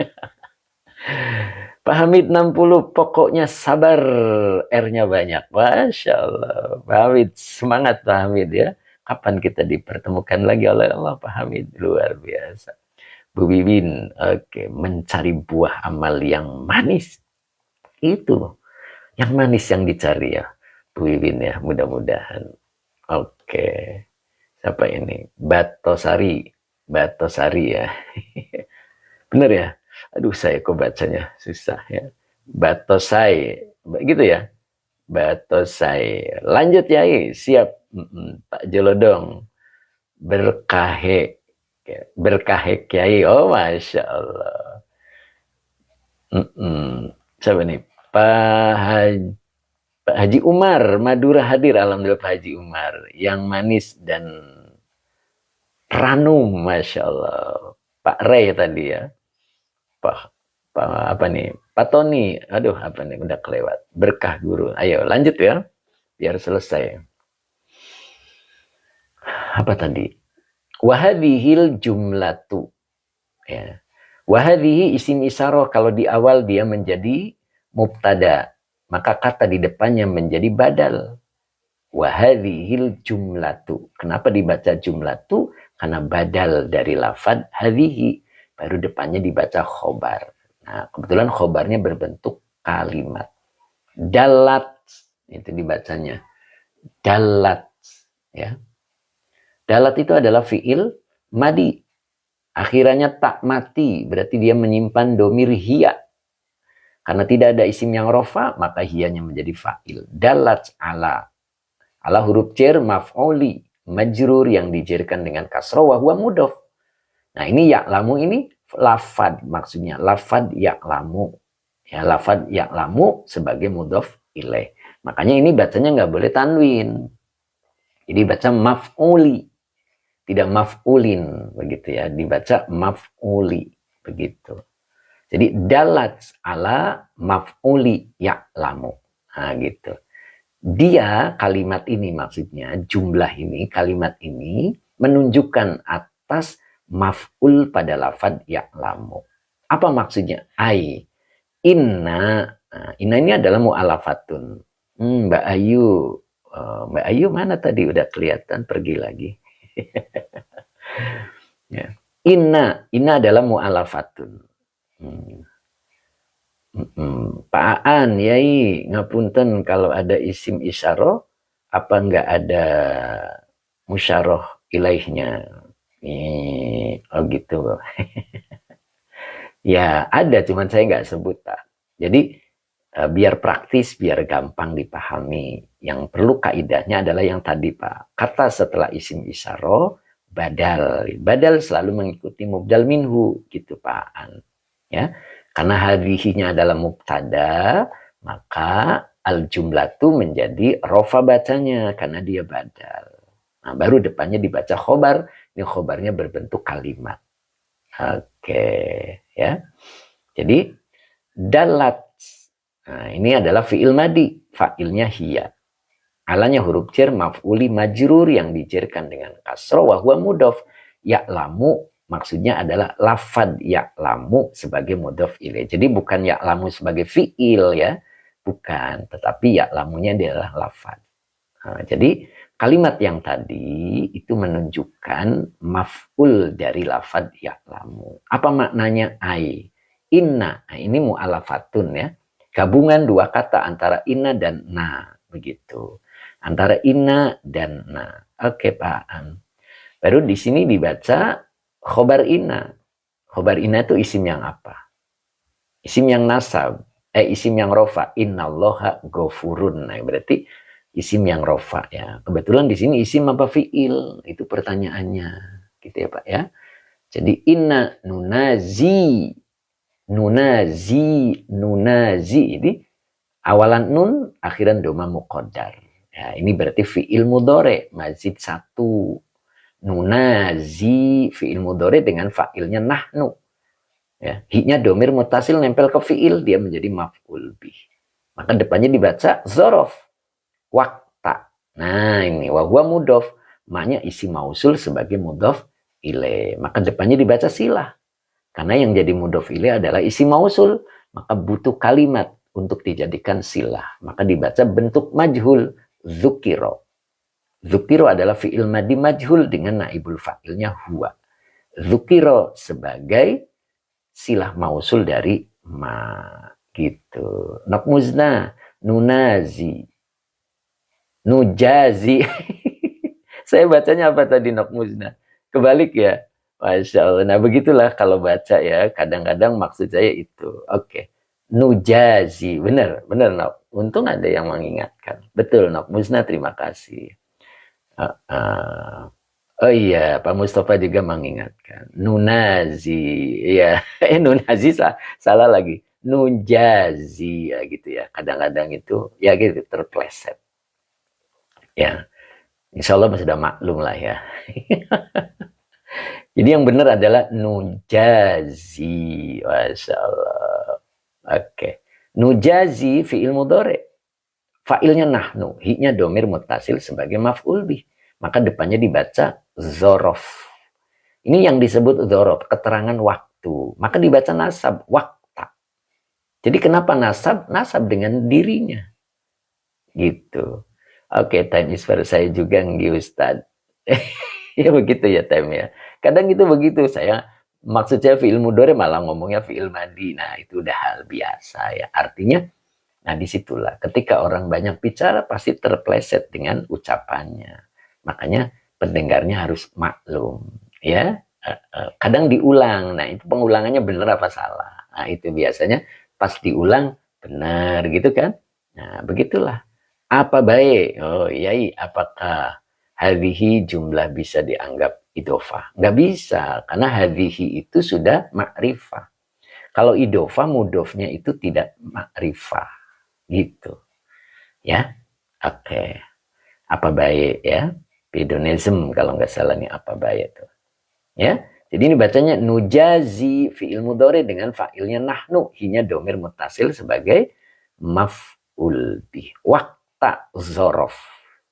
Pak Hamid 60, pokoknya sabar, R-nya banyak. Masya Allah, Pak Hamid, semangat Pak Hamid ya. Kapan kita dipertemukan lagi oleh Allah Pak Hamid, luar biasa. Bu Bibin, oke, mencari buah amal yang manis. Itu yang manis yang dicari ya Bu Iwin ya, mudah-mudahan. Oke, siapa ini? Batosari ya. Bener ya? Aduh, saya kok bacanya susah ya. Batosai, gitu ya. Batosai. Lanjut ya, siap. Pak Jolodong, berkahe Kiai. Oh, Masya Allah. Siapa nih? Pak Haji Umar, Madura hadir. Alhamdulillah Pak Haji Umar. Yang manis dan ranum, Masya Allah. Pak Ray tadi ya. Pak apa nih? Pak Tony. Aduh, apa nih? Udah kelewat. Berkah guru. Ayo lanjut ya. Biar selesai. Apa tadi? Wahadihil jumlatu. Ya. Wahadihi isim isyarah, kalau di awal dia menjadi mubtada, maka kata di depannya menjadi badal. Wahadihil jumlatu. Kenapa dibaca jumlatu? Karena badal dari lafad hadhihi. Baru depannya dibaca khobar. Nah, kebetulan khobarnya berbentuk kalimat. Dalat, itu dibacanya. Dalat. Ya. Dalat itu adalah fi'il madi. Akhirannya tak mati, berarti dia menyimpan domir hiya. Karena tidak ada isim yang rofa, maka hiyanya menjadi fa'il. Dalat ala. Ala huruf jar maf'uli. Majrur yang dijerkan dengan kasroh wa huwa mudhof. Nah ini ya'lamu ini lafad maksudnya. Lafad ya'lamu. Ya, lafad ya'lamu sebagai mudhof ilaih. Makanya ini bacanya nggak boleh tanwin. Jadi baca maf'uli. Tidak maf'ulin, begitu ya, dibaca maf'uli, begitu. Jadi dalat ala maf'uli ya'lamu. Nah, gitu. Dia kalimat ini maksudnya, jumlah ini, kalimat ini menunjukkan atas maf'ul pada lafad ya'lamu. Apa maksudnya? Ai, inna. Nah, inna ini adalah mu'alafatun. Mbak Ayu mana tadi? Udah kelihatan, pergi lagi. Ya. Inna adalah mu'alafatun. Pak Aan, yai, ngapunten kalau ada isim isyarah, apa enggak ada musyarah ilaihnya? Oh gitu. Ya ada, cuman saya nggak sebut Pak. Jadi biar praktis, biar gampang dipahami. Yang perlu kaidahnya adalah yang tadi Pak. Kata setelah isim isyarah, badal. Badal selalu mengikuti mubdal minhu, gitu Pak. Ya. Karena hadhihinya adalah mubtada, maka al jumlatu menjadi rofa bacanya karena dia badal. Nah, baru depannya dibaca khobar. Ini khobarnya berbentuk kalimat. Oke, ya. Jadi dalat. Nah, ini adalah fi'il madi, fa'ilnya hiya. Alanya huruf jar maf'uli majrur yang dijerkan dengan kasroh wa huwa mudhof. Ya'lamu maksudnya adalah lafad ya'lamu sebagai mudhof ilaih. Jadi bukan ya'lamu sebagai fi'il ya, bukan, tetapi ya'lamunya adalah lafad. Nah, jadi kalimat yang tadi itu menunjukkan maf'ul dari lafad ya'lamu. Apa maknanya ai? Inna, nah, ini mu'alafatun ya. Gabungan dua kata antara inna dan na, begitu. Antara inna dan na. Oke, Pak. Baru di sini dibaca khobar inna. Khobar inna itu isim yang apa? Isim yang nasab. isim yang rofa, innallaha ghafurun. Nah, berarti isim yang rofa ya. Kebetulan di sini isim apa fiil? Itu pertanyaannya. Gitu ya, Pak ya. Jadi inna nunazi, nunazi ini awalan nun, akhiran doma muqaddar. Ya, ini berarti fiil mudhari mazid satu. Nunazi fiil mudhari dengan fa'ilnya nahnu. Ya, hi-nya domir mutasil nempel ke fiil, dia menjadi maf'ul bih. Maka depannya dibaca zorof, wakta. Nah ini wahwa mudof, maknya isi mausul sebagai mudof ile. Maka depannya dibaca silah. Karena yang jadi mudof ile adalah isi mausul, maka butuh kalimat untuk dijadikan silah. Maka dibaca bentuk majhul, zukiro. Zukiro adalah fi'il madi majhul dengan naibul fa'ilnya huwa. Zukiro sebagai silah mausul dari ma gitu. Nakmuzna, nunazi, nujazi. Saya bacanya apa tadi nakmuzna? Kebalik ya. Masya Allah. Nah begitulah kalau baca ya. Kadang-kadang maksud saya itu. Oke. Nujazi. Benar, benar Nok. Untung ada yang mengingatkan. Betul Nakmuzna, terima kasih. Oh iya, Pak Mustafa juga mengingatkan. Nunazi, ya, Nunazi salah lagi. Nujazi, ya gitu ya. Kadang-kadang itu, ya gitu, terpleset. Ya, insya Allah sudah maklum lah ya. Jadi yang benar adalah nujazi. Masya Allah. Oke. Nujazi fi'il mudhari. Fa'ilnya nahnu. Hi-nya domir mutasil sebagai maf'ul bih. Maka depannya dibaca zorof. Ini yang disebut zorof, keterangan waktu. Maka dibaca nasab, wakta. Jadi kenapa nasab? Nasab dengan dirinya. Gitu. Oke, time is for saya juga ngi Ustaz. Ya begitu ya time ya. Kadang itu begitu, maksud saya fi'il mudhari malah ngomongnya fi'il madi. Nah, itu udah hal biasa ya. Artinya, nah disitulah ketika orang banyak bicara pasti terpleset dengan ucapannya. Makanya pendengarnya harus maklum, ya. Kadang diulang, nah itu pengulangannya benar apa salah. Nah itu biasanya pas diulang benar gitu kan. Nah begitulah. Apa baik? Oh iya, apakah hadhihi jumlah bisa dianggap idofah? Nggak bisa, karena hadhihi itu sudah makrifah. Kalau idofah, mudofnya itu tidak makrifah. Gitu. Ya, oke. Apa baik ya? Hedonism kalau nggak salah nih apa baik itu. Ya, jadi ini bacanya nujazi fi'il mudhari dengan fa'ilnya nahnu, hinya domir mutasil sebagai maf'ul bih. Wakta zorof.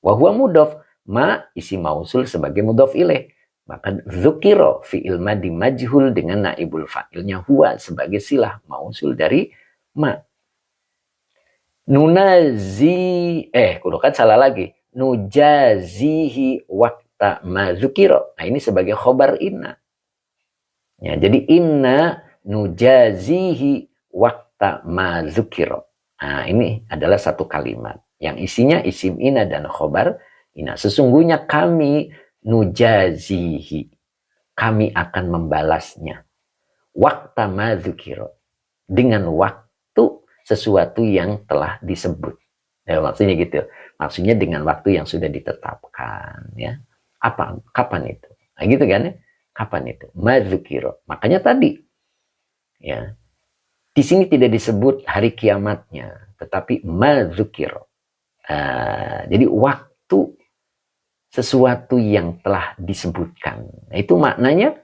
Wahuwa mudof, ma isi mausul sebagai mudhof ilaih. Maka zukiro fi'il madi majhul dengan naibul fa'ilnya huwa sebagai silah mausul dari ma. Nunazi, kudu kan salah lagi. Nujazihi wakta mazukiro. Nah ini sebagai khobar inna. Ya, jadi inna nujazihi wakta mazukiro. Nah ini adalah satu kalimat. Yang isinya isim inna dan khobar inna. Sesungguhnya kami nujazihi. Kami akan membalasnya. Wakta mazukiro. Dengan waktu sesuatu yang telah disebut. Ya, maksudnya gitu. Maksudnya dengan waktu yang sudah ditetapkan, ya. Kapan itu? Nah, gitu kan ya? Kapan itu? Madzukiro. Makanya tadi, ya. Di sini tidak disebut hari kiamatnya, tetapi madzukiro. Jadi waktu sesuatu yang telah disebutkan. Nah, itu maknanya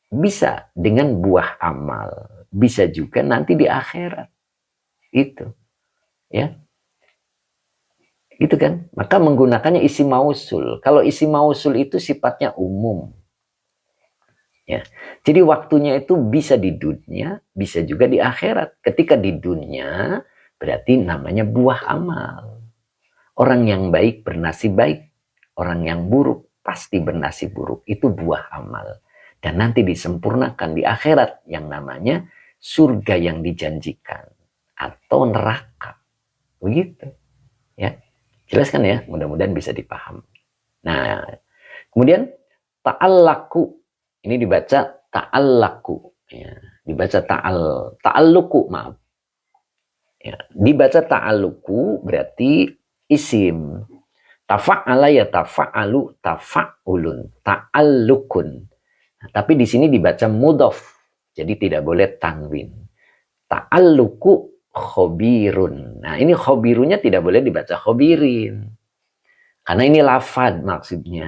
bisa dengan buah amal, bisa juga nanti di akhirat. Itu, ya. Gitu kan? Maka menggunakannya isi mausul. Kalau isi mausul itu sifatnya umum. Ya. Jadi waktunya itu bisa di dunia, bisa juga di akhirat. Ketika di dunia, berarti namanya buah amal. Orang yang baik bernasib baik. Orang yang buruk pasti bernasib buruk. Itu buah amal. Dan nanti disempurnakan di akhirat yang namanya surga yang dijanjikan. Atau neraka. Begitu. Ya. Jelaskan ya, mudah-mudahan bisa dipaham. Nah, kemudian ta'allaku. Ini dibaca ta'allaku. Ya, dibaca ta'alluku, maaf. Ya, dibaca ta'aluku berarti isim. Tafa'ala ya tafa'alu, tafa'ulun, ta'allukun. Nah, tapi di sini dibaca mudhof, jadi tidak boleh tanwin. Ta'alluku khobirun. Nah, ini khobirunya tidak boleh dibaca khobirin. Karena ini lafad maksudnya.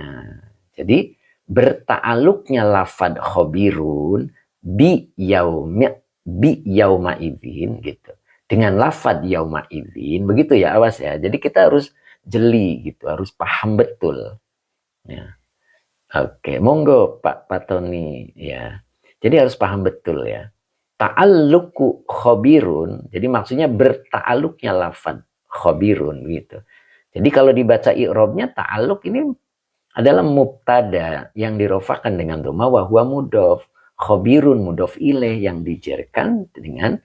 Jadi berta'aluknya lafad khobirun bi yauma idzin gitu. Dengan lafad yauma idzin, begitu ya, awas ya. Jadi kita harus jeli gitu, harus paham betul. Ya. Oke, monggo Pak Patoni ya. Jadi harus paham betul ya. Ta'alluku khobirun, jadi maksudnya berta'aluknya lafad khobirun gitu. Jadi kalau dibaca i'robnya ta'aluk ini adalah mubtada yang dirofakan dengan dhamma wa huwa mudhof. Khobirun mudhof ilaih yang dijerkan dengan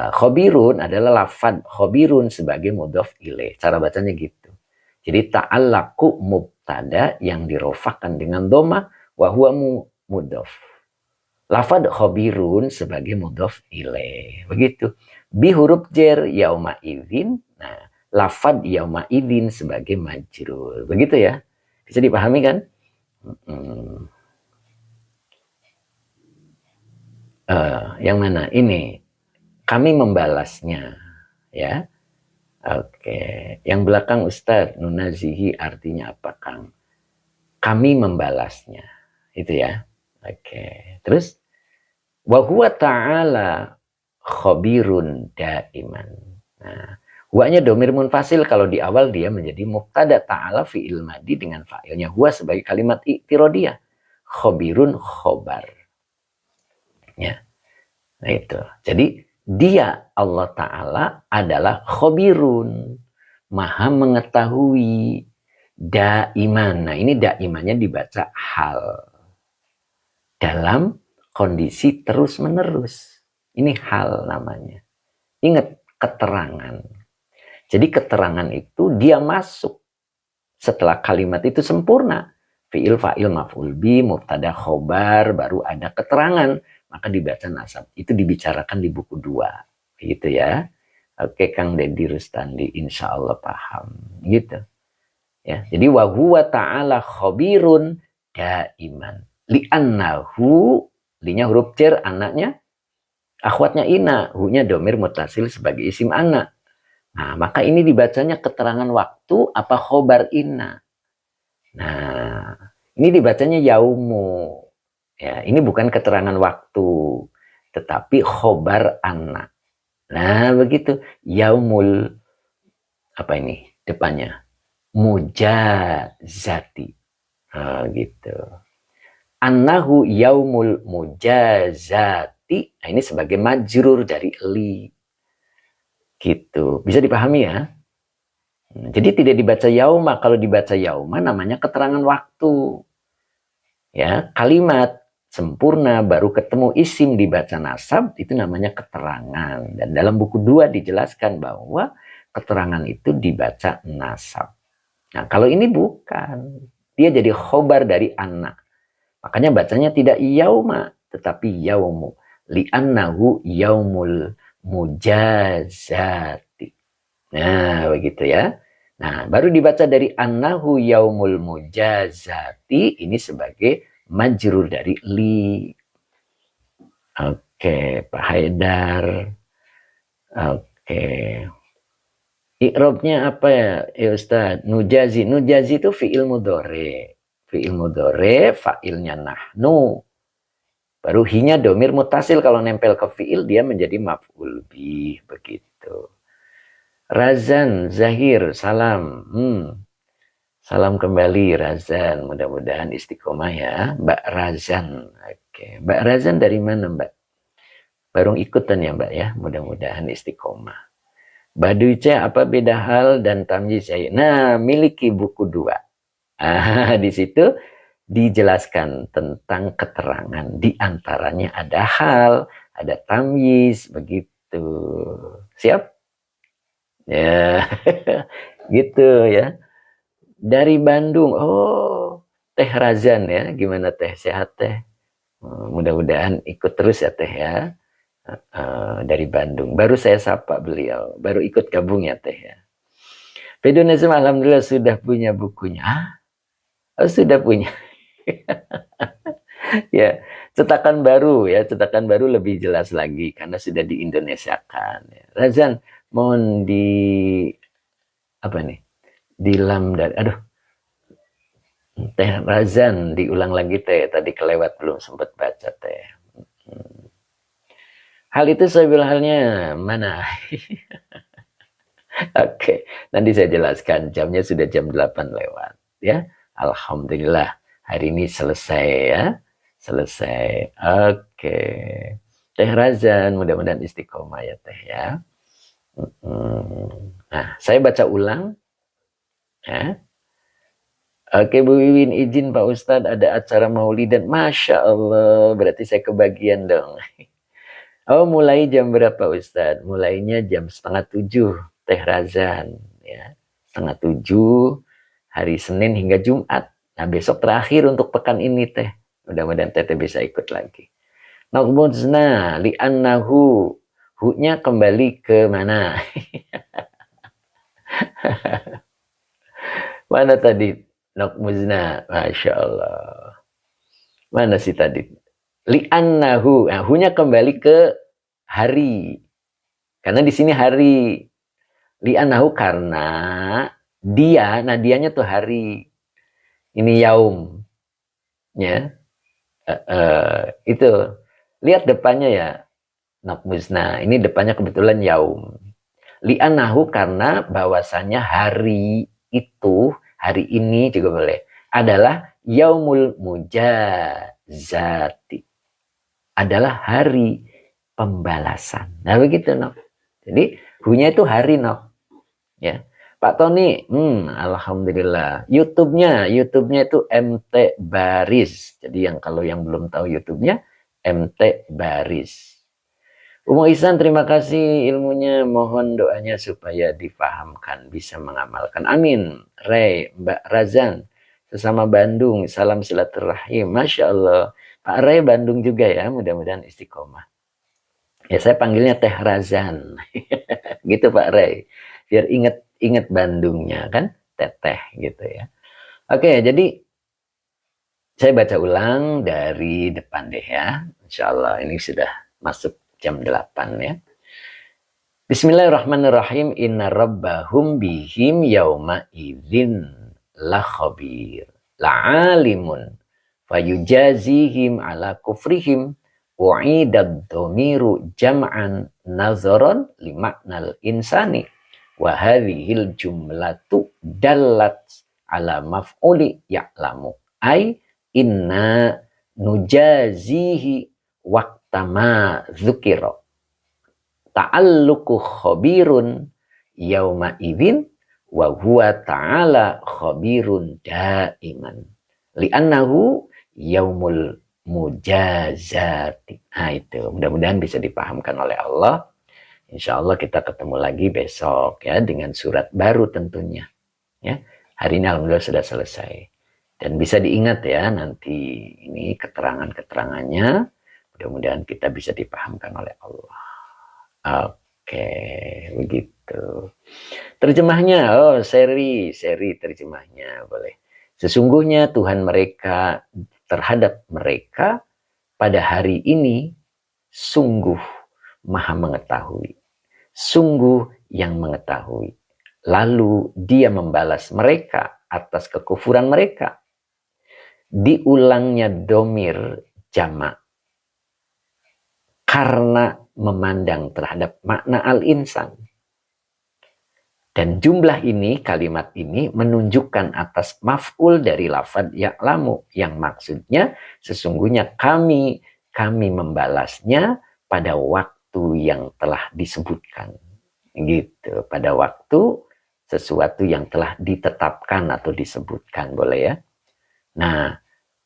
khobirun adalah lafad khobirun sebagai mudhof ilaih. Cara bacanya gitu. Jadi ta'allaku mubtada yang dirofakan dengan dhamma wa huwa mudhof. Lafad khobirun sebagai mudhof ilaih. Begitu. Bi huruf jer yauma idzin. Nah, lafad yauma idzin sebagai majrur. Begitu ya. Bisa dipahami kan? Yang mana? Ini. Kami membalasnya. Ya. Oke. Yang belakang Ustadz. Nunazihi artinya apa, Kang? Kami membalasnya. Itu ya. Oke. Terus. Wa huwa ta'ala khabirun daiman. Nah. Huwanya domir munfasil, kalau di awal dia menjadi mubtada ta'ala fi'il madi dengan fa'ilnya huwa sebagai kalimat i'tirodiyah. Khabirun khobar. Ya. Nah itu. Jadi dia Allah Ta'ala adalah khabirun. Maha mengetahui. Daiman. Nah ini daimannya dibaca hal. Dalam kondisi terus menerus. Ini hal namanya. Ingat keterangan. Jadi keterangan itu dia masuk setelah kalimat itu sempurna. Fi'il, fa'il, maf'ul bi, mubtada, khobar, baru ada keterangan. Maka dibaca nasab. Itu dibicarakan di buku 2. Gitu ya. Oke Kang Deddy Rustandi, insya Allah paham. Gitu. Ya. Jadi wa huwa ta'ala khabirun daiman. Li'annahu, linya huruf jar, anaknya akhwatnya ina, hu-nya domir mutasil sebagai isim anak. Nah, maka ini dibacanya keterangan waktu apa khobar inna. Nah, ini dibacanya yaumu. Ya, ini bukan keterangan waktu, tetapi khobar anna. Nah, begitu. Yaumul, apa ini depannya? Mujazati. Nah, gitu. Annahu yaumul mujazati. Nah, ini sebagai majrur dari li. Gitu. Bisa dipahami ya? Jadi tidak dibaca yauma. Kalau dibaca yauma namanya keterangan waktu. Ya, kalimat sempurna baru ketemu isim dibaca nasab itu namanya keterangan. Dan dalam buku 2 dijelaskan bahwa keterangan itu dibaca nasab. Nah, kalau ini bukan. Dia jadi khobar dari anak. Makanya bacanya tidak yauma tetapi yaumu. Li'annahu yaumul mujazati. Nah, begitu ya. Nah, baru dibaca dari annahu yaumul mujazati ini sebagai majrur dari li. Oke, Pak Haidar. Oke. I'rabnya apa ya Ustaz? Nujazi. Nujazi itu fi'il mudhari. Fi'il mudhari, fa'ilnya nahnu. Baru hinya domir mutasil, kalau nempel ke fi'il dia menjadi maf'ul bih, begitu. Razan, Zahir, salam. Salam kembali Razan, mudah-mudahan istiqomah ya. Mbak Razan. Oke, Mbak Razan dari mana Mbak? Baru ikutan ya Mbak ya, mudah-mudahan istiqomah. Baduice apa beda hal dan tamyiz? Nah, miliki buku 2. Di situ dijelaskan tentang keterangan. Di antaranya ada hal, ada tamyiz, begitu. Siap? Ya, gitu ya. Dari Bandung, oh, Teh Razan ya. Gimana Teh? Sehat Teh? Mudah-mudahan ikut terus ya Teh ya. dari Bandung. Baru saya sapa beliau, baru ikut gabung ya Teh ya. Pedonezm alhamdulillah sudah punya bukunya. Oh, sudah punya. Ya, cetakan baru ya, cetakan baru lebih jelas lagi karena sudah diindonesiakan. Ya. Razan, mohon di apa nih? Dilam dari, aduh, Teh Razan diulang lagi Teh. Tadi kelewat belum sempat baca Teh. Hal itu saya bilang halnya mana? Oke, nanti saya jelaskan. Jamnya sudah jam 8 lewat. Ya, alhamdulillah hari ini selesai ya. Selesai. Oke. Teh Razan, mudah-mudahan istiqomah ya Teh ya. Nah, saya baca ulang. Ya. Oke Bu Wiwin, izin Pak Ustadz ada acara maulidan. Masya Allah, berarti saya kebagian dong. Oh, mulai jam berapa Ustadz? Mulainya jam 6:30 Teh Razan. Ya. 6:30 hari Senin hingga Jumat. Nah, besok terakhir untuk pekan ini Teh. Mudah-mudahan Teteh bisa ikut lagi. Naqbuzna li'annahu. Hu-nya kembali ke mana? Mana tadi? Naqbuzna. Masya Allah. Mana sih tadi? Li'annahu. Nah, hu-nya kembali ke hari. Karena di sini hari. Li'annahu karena dia, nah dianya tuh hari. Ini yaum. Ya. Itu. Lihat depannya ya. Naqbuzna. Ini depannya kebetulan yaum. Li'annahu karena bahwasanya hari itu, hari ini juga boleh, adalah yaumul mujazati. Adalah hari pembalasan. Nah begitu Nok. Jadi hunya itu hari Nok. Ya. Pak Tony, alhamdulillah. YouTube-nya itu MT Baris. Jadi kalau yang belum tahu YouTube-nya MT Baris. Umu Ihsan, terima kasih ilmunya. Mohon doanya supaya dipahamkan, bisa mengamalkan. Amin. Ray, Mbak Razan, sesama Bandung, salam silaturahim. Masya Allah. Pak Ray Bandung juga ya, mudah-mudahan istiqomah. Ya saya panggilnya Teh Razan. Gitu Pak Ray. Biar ingat Bandungnya kan, Teteh gitu ya. Oke, jadi saya baca ulang dari depan deh ya. Insya Allah ini sudah masuk jam 8 ya. Bismillahirrahmanirrahim. Inna rabbahum bihim yawma idzin la khabir la'alimun fayujazihim ala kufrihim wa'idad dhamiru jam'an nazaran limaknal insani wa hadhil jumlatu dallat ala maf'uli ya'lamu ay inna nujazihi waqtama dzukira ta'alluqu khabirun yauma idzin wa huwa ta'ala khabirun daiman li'annahu yaumul mujazati. Nah itu mudah-mudahan bisa dipahamkan oleh Allah. Insya Allah kita ketemu lagi besok ya dengan surat baru tentunya ya. Hari ini alhamdulillah sudah selesai dan bisa diingat ya nanti ini keterangan-keterangannya. Mudah-mudahan kita bisa dipahamkan oleh Allah. Oke, begitu. Terjemahnya, seri terjemahnya boleh. Sesungguhnya Tuhan mereka terhadap mereka pada hari ini sungguh maha mengetahui. Sungguh yang mengetahui. Lalu dia membalas mereka atas kekufuran mereka. Diulangnya domir jamak. Karena memandang terhadap makna al-insan. Dan jumlah ini, kalimat ini menunjukkan atas maf'ul dari lafaz ya'lamu. Yang maksudnya sesungguhnya kami membalasnya pada waktu yang telah disebutkan. Gitu, pada waktu sesuatu yang telah ditetapkan atau disebutkan, boleh ya. Nah,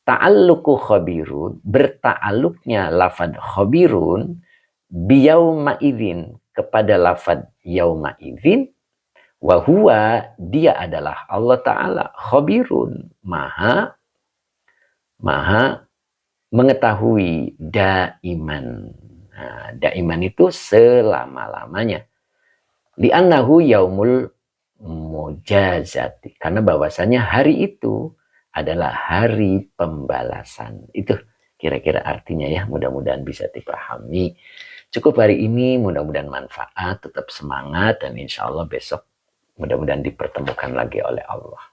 ta'alluqu khabirun, berta'alluqnya lafaz khabirun biyauma idzin kepada lafaz yauma idzin, wa huwa dia adalah Allah Ta'ala khabirun maha mengetahui daiman. Nah, daiman itu selama-lamanya. Li'annahu yaumul mujazati. Karena bahwasanya hari itu adalah hari pembalasan. Itu kira-kira artinya ya. Mudah-mudahan bisa dipahami. Cukup hari ini, mudah-mudahan manfaat, tetap semangat, dan insya Allah besok mudah-mudahan dipertemukan lagi oleh Allah.